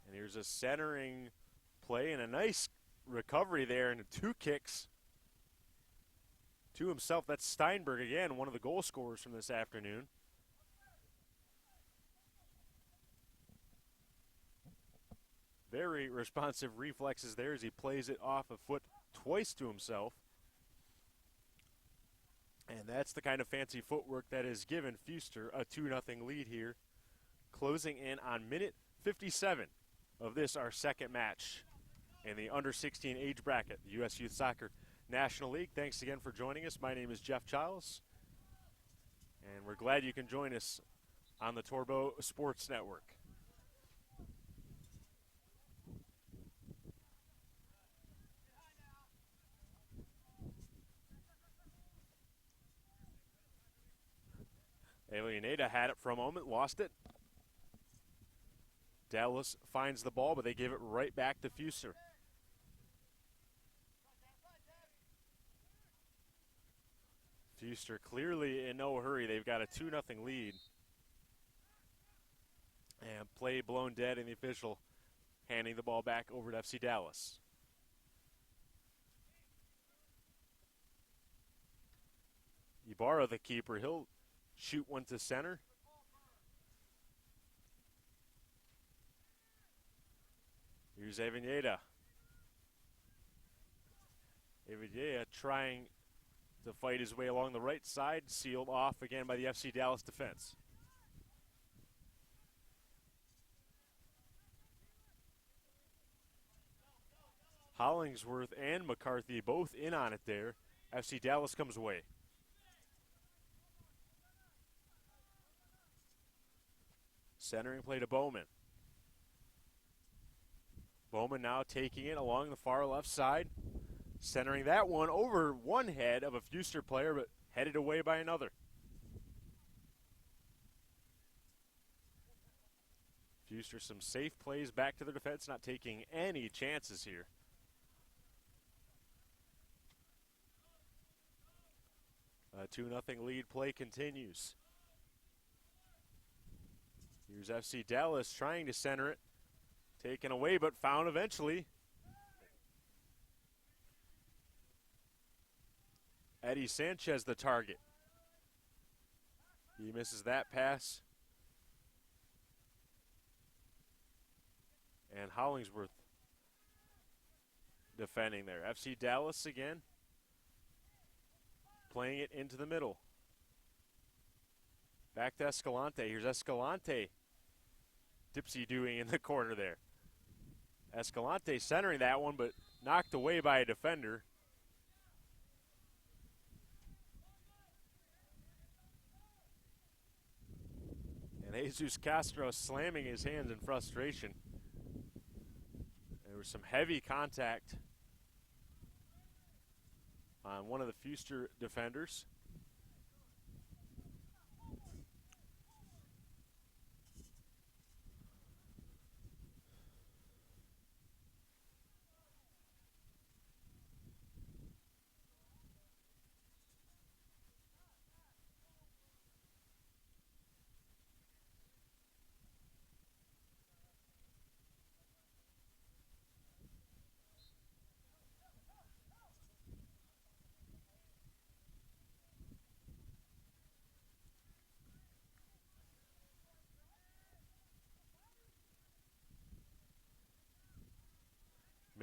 And here's a centering play and a nice recovery there and 2 kicks to himself. That's Steinberg again, one of the goal scorers from this afternoon. Very responsive reflexes there as he plays it off a foot twice to himself. And that's the kind of fancy footwork that has given Fewster a 2-0 lead here, closing in on minute 57 of this, our second match in the under-16 age bracket, the U.S. Youth Soccer National League. Thanks again for joining us. My name is Jeff Childs, and we're glad you can join us on the Torbo Sports Network. Avellaneda had it for a moment, lost it. Dallas finds the ball, but they give it right back to Fewster. Fewster clearly in no hurry. They've got a 2-0 lead. And play blown dead, and the official handing the ball back over to FC Dallas. Ibarra, the keeper, he'll shoot one to center. Here's Avellaneda. Avellaneda trying to fight his way along the right side, sealed off again by the FC Dallas defense. Hollingsworth and McCarthy both in on it there. FC Dallas comes away. Centering play to Bowman. Bowman now taking it along the far left side. Centering that one over one head of a Fewster player, but headed away by another. Fewster some safe plays back to their defense, not taking any chances here. A 2-0 lead play continues. Here's FC Dallas trying to center it. Taken away, but found eventually. Eddie Sanchez the target. He misses that pass. And Hollingsworth defending there. FC Dallas again. Playing it into the middle. Back to Escalante. Here's Escalante. Dipsy-doing in the corner there. Escalante centering that one, but knocked away by a defender. And Jesus Castro slamming his hands in frustration. There was some heavy contact on one of the Fewster defenders.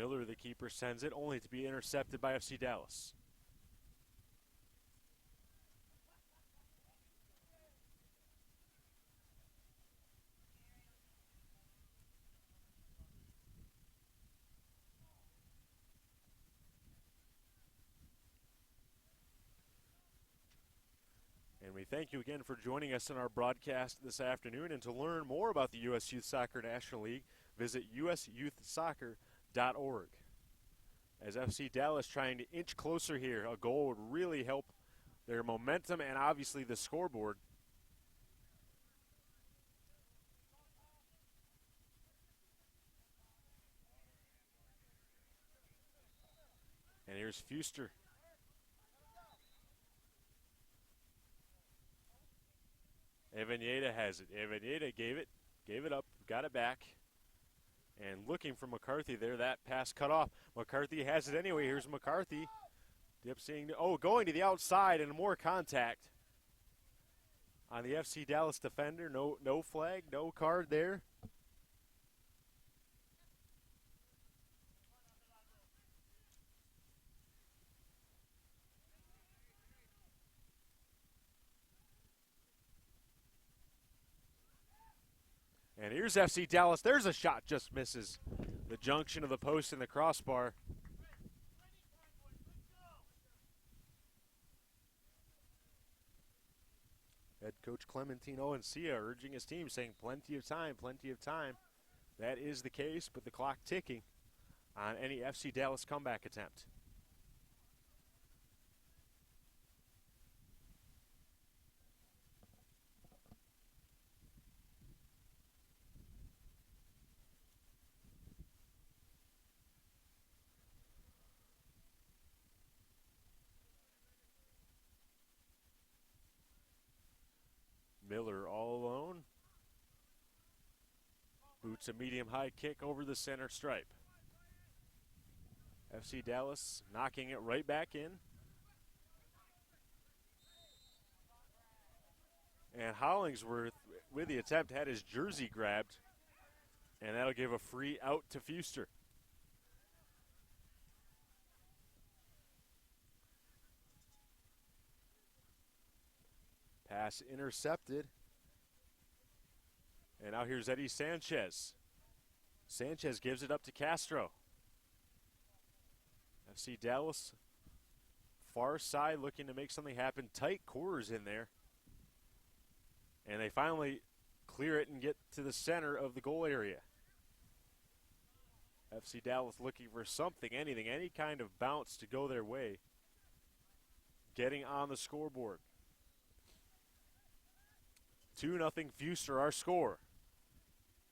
Miller, the keeper, sends it, only to be intercepted by FC Dallas. And we thank you again for joining us in our broadcast this afternoon. And to learn more about the U.S. Youth Soccer National League, visit usyouthsoccer.org. As FC Dallas trying to inch closer here, a goal would really help their momentum and obviously the scoreboard. And here's Fewster. Evanieta has it. Evanieta gave it up, got it back. And looking for McCarthy there, that pass cut off. McCarthy has it anyway. Here's McCarthy. Going to the outside and more contact on the FC Dallas defender. No flag, no card there. And here's FC Dallas. There's a shot, just misses the junction of the post and the crossbar. Head coach Clementino Encia urging his team, saying plenty of time, plenty of time. That is the case, but the clock ticking on any FC Dallas comeback attempt. Miller all alone. Boots a medium-high kick over the center stripe. FC Dallas knocking it right back in. And Hollingsworth, with the attempt, had his jersey grabbed. And that'll give a free out to Fewster. Pass intercepted. And now here's Eddie Sanchez. Sanchez gives it up to Castro. FC Dallas, far side looking to make something happen. Tight quarters in there. And they finally clear it and get to the center of the goal area. FC Dallas looking for something, anything, any kind of bounce to go their way. Getting on the scoreboard. 2-0 Fewster, our score.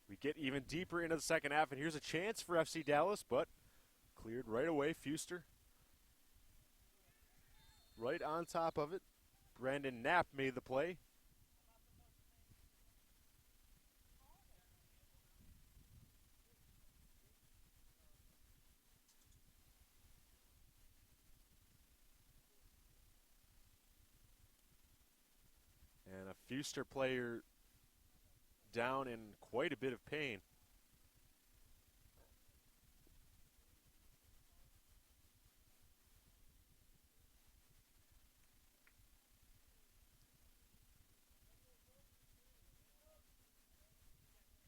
We get even deeper into the second half, and here's a chance for FC Dallas, but cleared right away. Fewster right on top of it. Brandon Knapp made the play. And a Fewster player down in quite a bit of pain.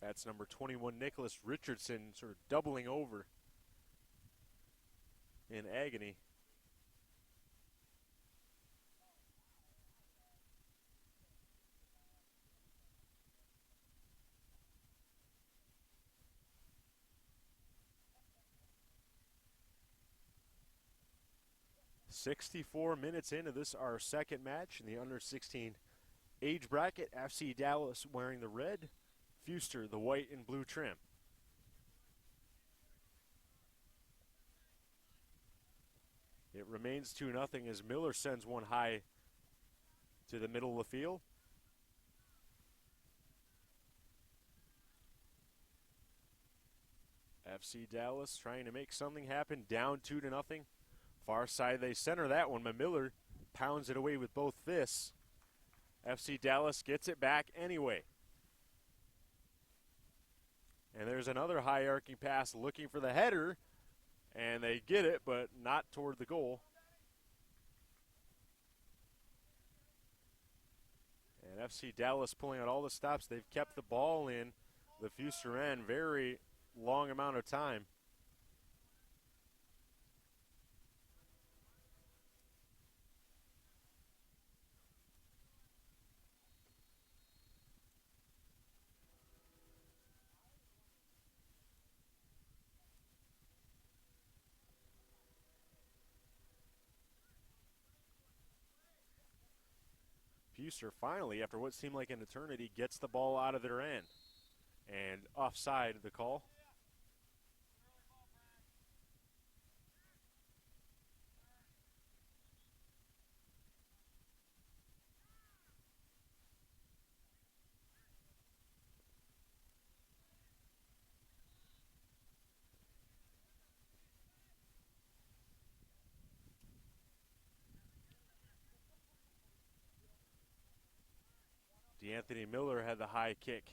That's number 21, Nicholas Richardson, sort of doubling over in agony. .64 minutes into this, our second match in the under-16 age bracket. FC Dallas wearing the red, Fewster the white and blue trim. It remains 2-0 as Miller sends one high to the middle of the field. FC Dallas trying to make something happen, down 2-0. Far side, they center that one, but Miller pounds it away with both fists. FC Dallas gets it back anyway. And there's another high arcing pass looking for the header, And they get it, but not toward the goal. And FC Dallas pulling out all the stops. They've kept the ball in the Fewster end very long amount of time. Fewster finally, after what seemed like an eternity, gets the ball out of their end. And offside the call. D'Anthony Miller had the high kick.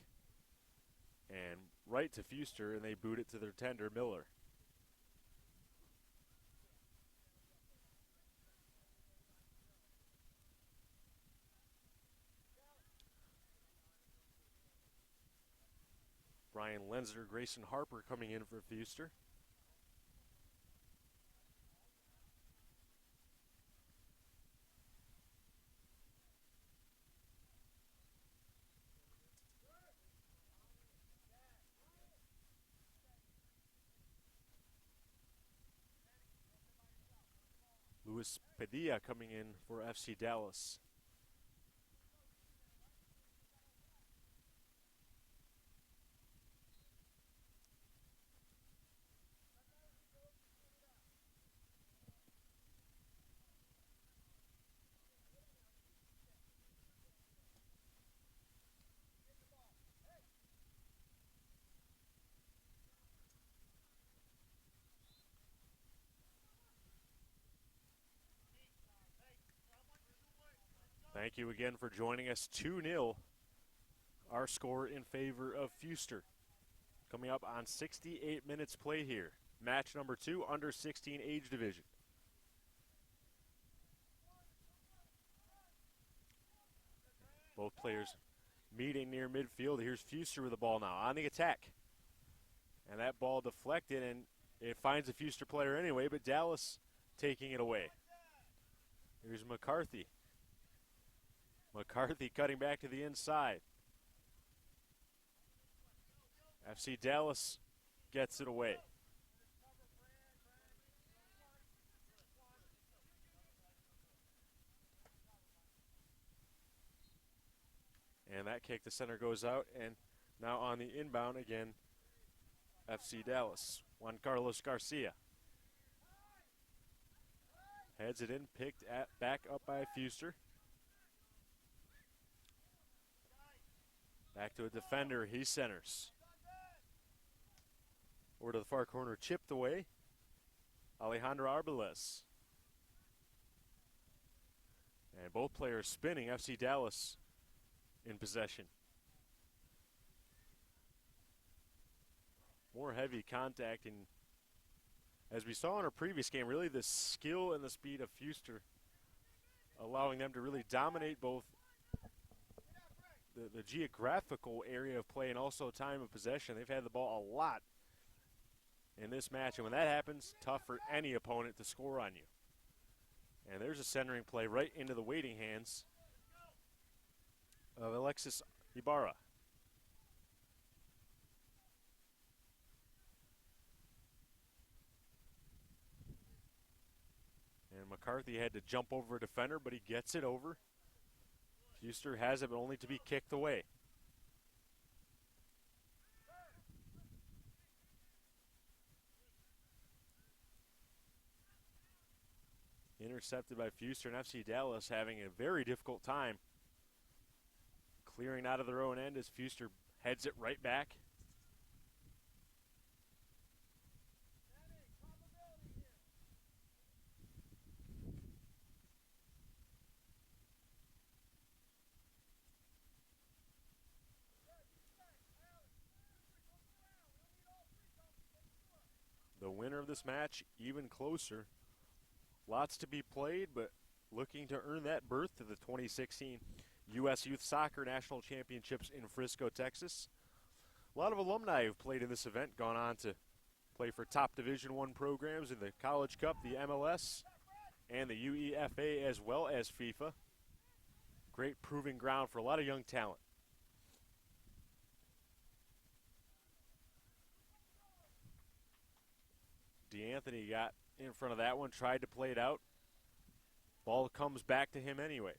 And right to Fewster, and they boot it to their tender, Miller. Brian Lenzner, Grayson Harper coming in for Fewster. Luis Padilla coming in for FC Dallas. Thank you again for joining us. 2-0, our score in favor of Fewster. Coming up on 68 minutes play here. Match number 2, under 16 age division. Both players meeting near midfield. Here's Fewster with the ball now on the attack. And that ball deflected, and it finds a Fewster player anyway, but Dallas taking it away. Here's McCarthy. McCarthy cutting back to the inside. FC Dallas gets it away. And that kick to center goes out, and now on the inbound again, FC Dallas. Juan Carlos Garcia heads it in, picked back up by Fewster. Back to a defender, he centers. Over to the far corner, chipped away. Alejandro Arbeles. And both players spinning, FC Dallas in possession. More heavy contact, and as we saw in our previous game, really the skill and the speed of Fewster allowing them to really dominate both the geographical area of play and also time of possession. They've had the ball a lot in this match, and when that happens, tough for any opponent to score on you. And there's a centering play right into the waiting hands of Alexis Ibarra. And McCarthy had to jump over a defender, but he gets it over. Fewster has it, but only to be kicked away. Intercepted by Fewster, and FC Dallas having a very difficult time clearing out of their own end as Fewster heads it right back. The winner of of this match even closer. Lots to be played, but looking to earn that berth to the 2016 U.S. Youth Soccer National Championships in Frisco, Texas. A lot of alumni have played in this event, gone on to play for top Division I programs in the College Cup, the MLS, and the UEFA, as well as FIFA. Great proving ground for a lot of young talent. DeAnthony got in front of that one, tried to play it out. Ball comes back to him anyway.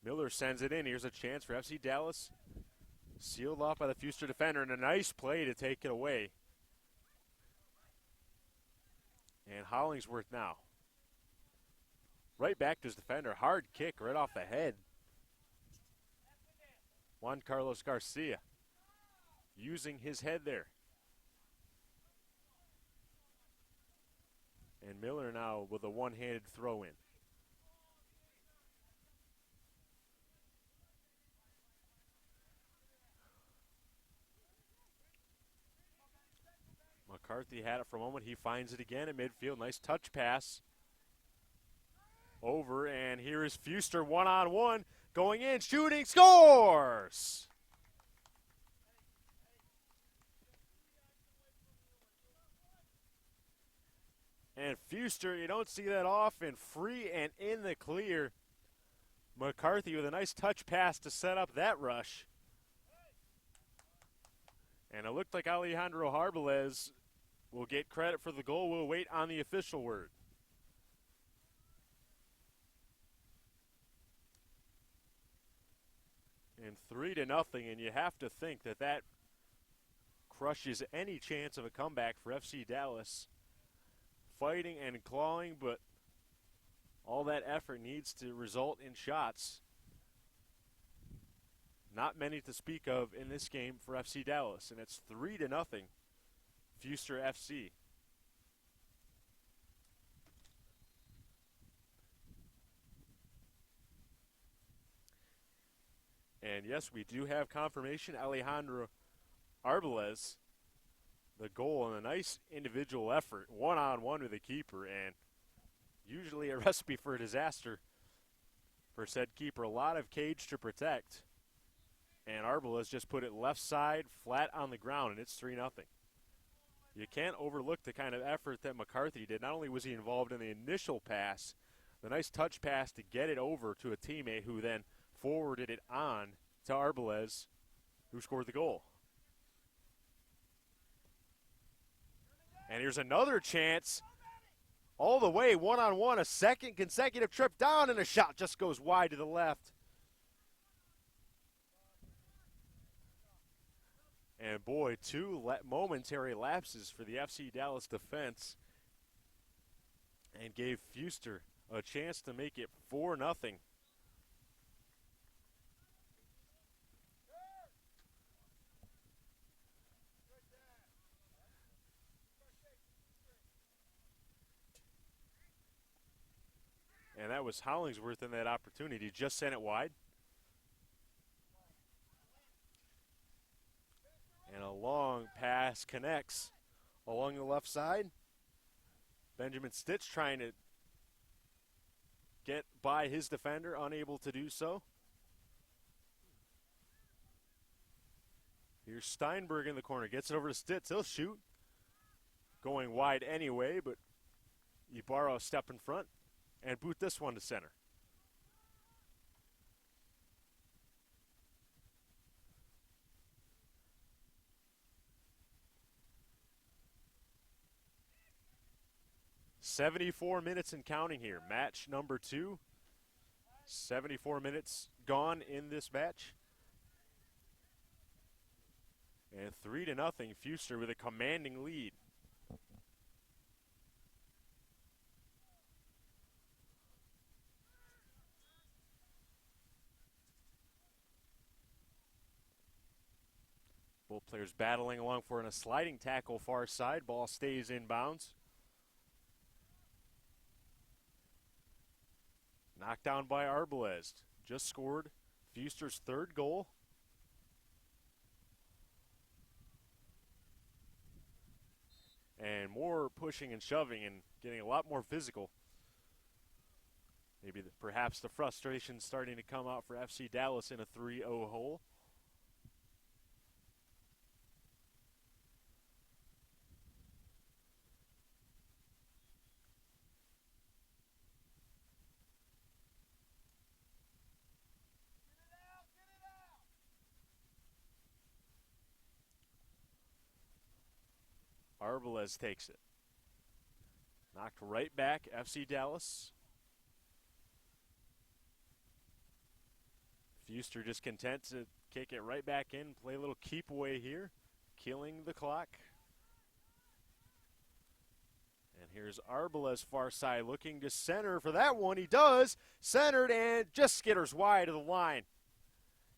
Miller sends it in. Here's a chance for FC Dallas. Sealed off by the Fewster defender, and a nice play to take it away. And Hollingsworth now. Right back to his defender. Hard kick right off the head. Juan Carlos Garcia using his head there. And Miller now with a one-handed throw in. McCarthy had it for a moment. He finds it again in midfield. Nice touch pass. Over, and here is Fewster one-on-one. Going in, shooting, scores! And Fewster, you don't see that often, free and in the clear. McCarthy with a nice touch pass to set up that rush. And it looked like Alejandro Harbalez will get credit for the goal. We'll wait on the official word. And 3-0, and you have to think that that crushes any chance of a comeback for FC Dallas. Fighting and clawing, but all that effort needs to result in shots. Not many to speak of in this game for FC Dallas, and it's 3-0, Fewster FC. And yes, we do have confirmation. Alejandro Arbalez, the goal, and a nice individual effort, one-on-one with the keeper, and usually a recipe for disaster for said keeper. A lot of cage to protect. And Arbalez just put it left side, flat on the ground, and it's 3-0. You can't overlook the kind of effort that McCarthy did. Not only was he involved in the initial pass, the nice touch pass to get it over to a teammate who then forwarded it on to Arbalez, who scored the goal. And here's another chance. All the way, one-on-one, a second consecutive trip down, and a shot just goes wide to the left. And boy, two momentary lapses for the FC Dallas defense, and gave Fewster a chance to make it 4-0. And that was Hollingsworth in that opportunity. Just sent it wide. And a long pass connects along the left side. Benjamin Stitch trying to get by his defender, unable to do so. Here's Steinberg in the corner. Gets it over to Stitz. He'll shoot. Going wide anyway, but Ibarra step in front and boot this one to center. "74 minutes and counting here. Match number 2. 74 minutes gone in this match. And 3-0, Fewster with a commanding lead. Both players battling along for a sliding tackle far side. Ball stays in bounds. Knocked down by Arbalez. Just scored Fewster's 3rd goal. and more pushing and shoving and getting a lot more physical. Maybe perhaps the frustration starting to come out for FC Dallas in a 3-0 hole. Arbalez takes it. Knocked right back, FC Dallas. Fewster just content to kick it right back in, play a little keep away here, killing the clock. And here's Arbalez far side looking to center for that one. He does. Centered and just skitters wide of the line.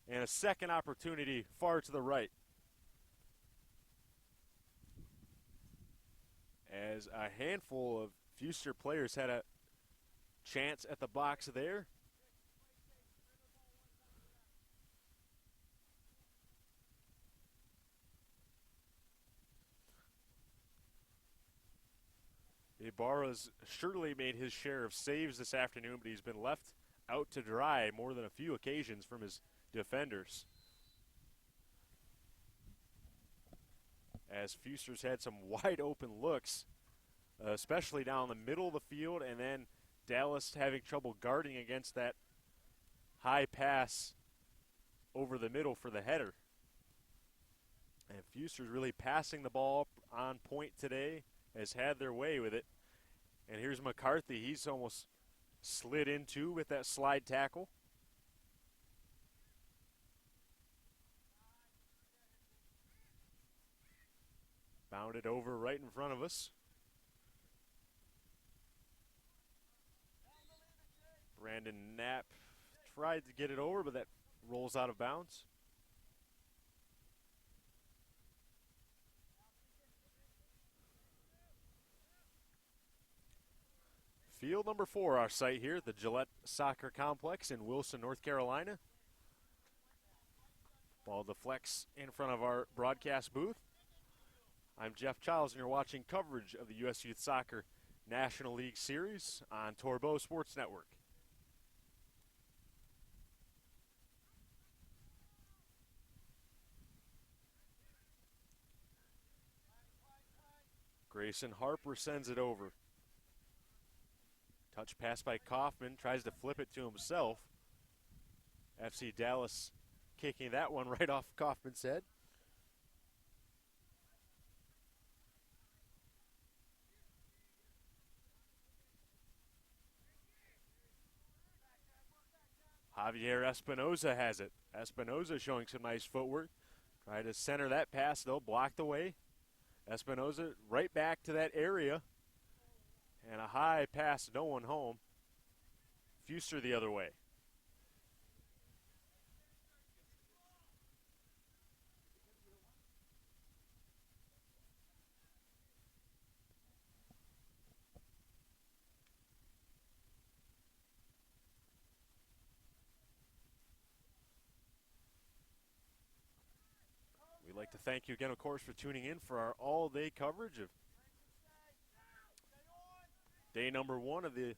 And a second opportunity far to the right. As a handful of Fewster players had a chance at the box there. Ibarra's surely made his share of saves this afternoon, but he's been left out to dry more than a few occasions from his defenders. As Fewster's had some wide open looks, especially down the middle of the field, and then Dallas having trouble guarding against that high pass over the middle for the header. And Fewster's really passing the ball on point today, has had their way with it. And here's McCarthy. He's almost slid into with that slide tackle. Bounded over right in front of us. Brandon Knapp tried to get it over, but that rolls out of bounds. Field number 4, our site here, the Gillette Soccer Complex in Wilson, North Carolina. Ball deflects in front of our broadcast booth. I'm Jeff Childs, and you're watching coverage of the U.S. Youth Soccer National League Series on Torbo Sports Network. Grayson Harper sends it over. Touch pass by Kaufman, tries to flip it to himself. FC Dallas kicking that one right off Kaufman's head. Javier Espinoza has it. Espinoza showing some nice footwork. Try to center that pass, though, blocked away. Espinoza right back to that area. And a high pass, no one home. Fewster the other way. We'd like to thank you again, of course, for tuning in for our all-day coverage of day number 1 of the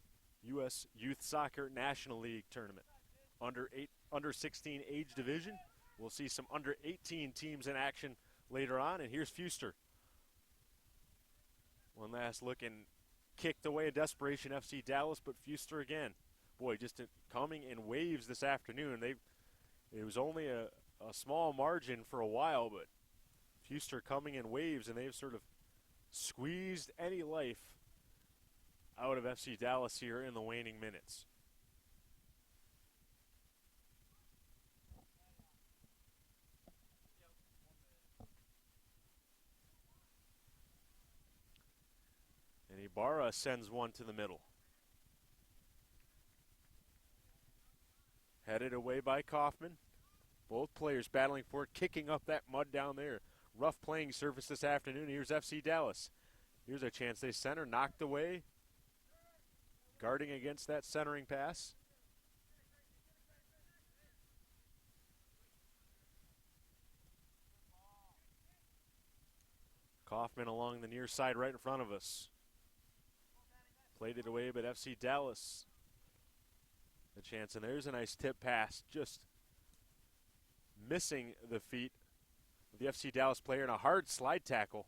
U.S. Youth Soccer National League Tournament. Under 16 age division. We'll see some under 18 teams in action later on. And here's Fewster. One last look and kicked away in desperation, FC Dallas, but Fewster again. Boy, just coming in waves this afternoon. It was only a small margin for a while, but Fewster coming in waves, and they've sort of squeezed any life out of FC Dallas here in the waning minutes. And Ibarra sends one to the middle. Headed away by Kaufman. Both players battling for it, kicking up that mud down there. Rough playing surface this afternoon. Here's FC Dallas. Here's a chance. They center, knocked away. Guarding against that centering pass. Kaufman along the near side right in front of us. Played it away, but FC Dallas the chance, and there's a nice tip pass, just missing the feet of the FC Dallas player in a hard slide tackle.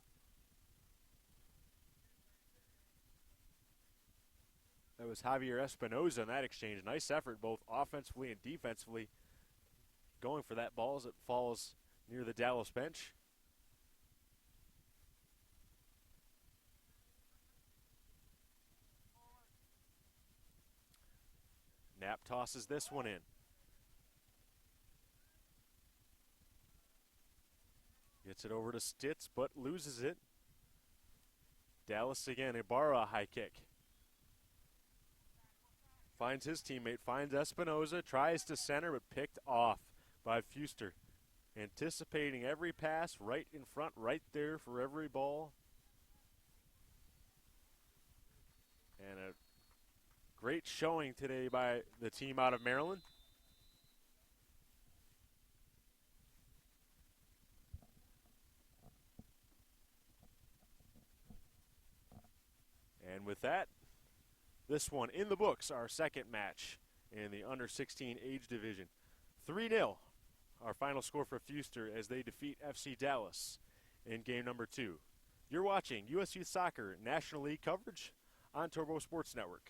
That was Javier Espinoza in that exchange. Nice effort both offensively and defensively, going for that ball as it falls near the Dallas bench. Knapp tosses this one in. Gets it over to Stitz, but loses it. Dallas again, Ibarra high kick. Finds his teammate, finds Espinoza, tries to center, but picked off by Fewster. Anticipating every pass, right in front, right there for every ball. And a great showing today by the team out of Maryland. And with that, this one in the books, our second match in the under 16 age division. 3-0, our final score for Fewster as they defeat FC Dallas in game number 2. You're watching USYS Soccer National League coverage on Turbo Sports Network.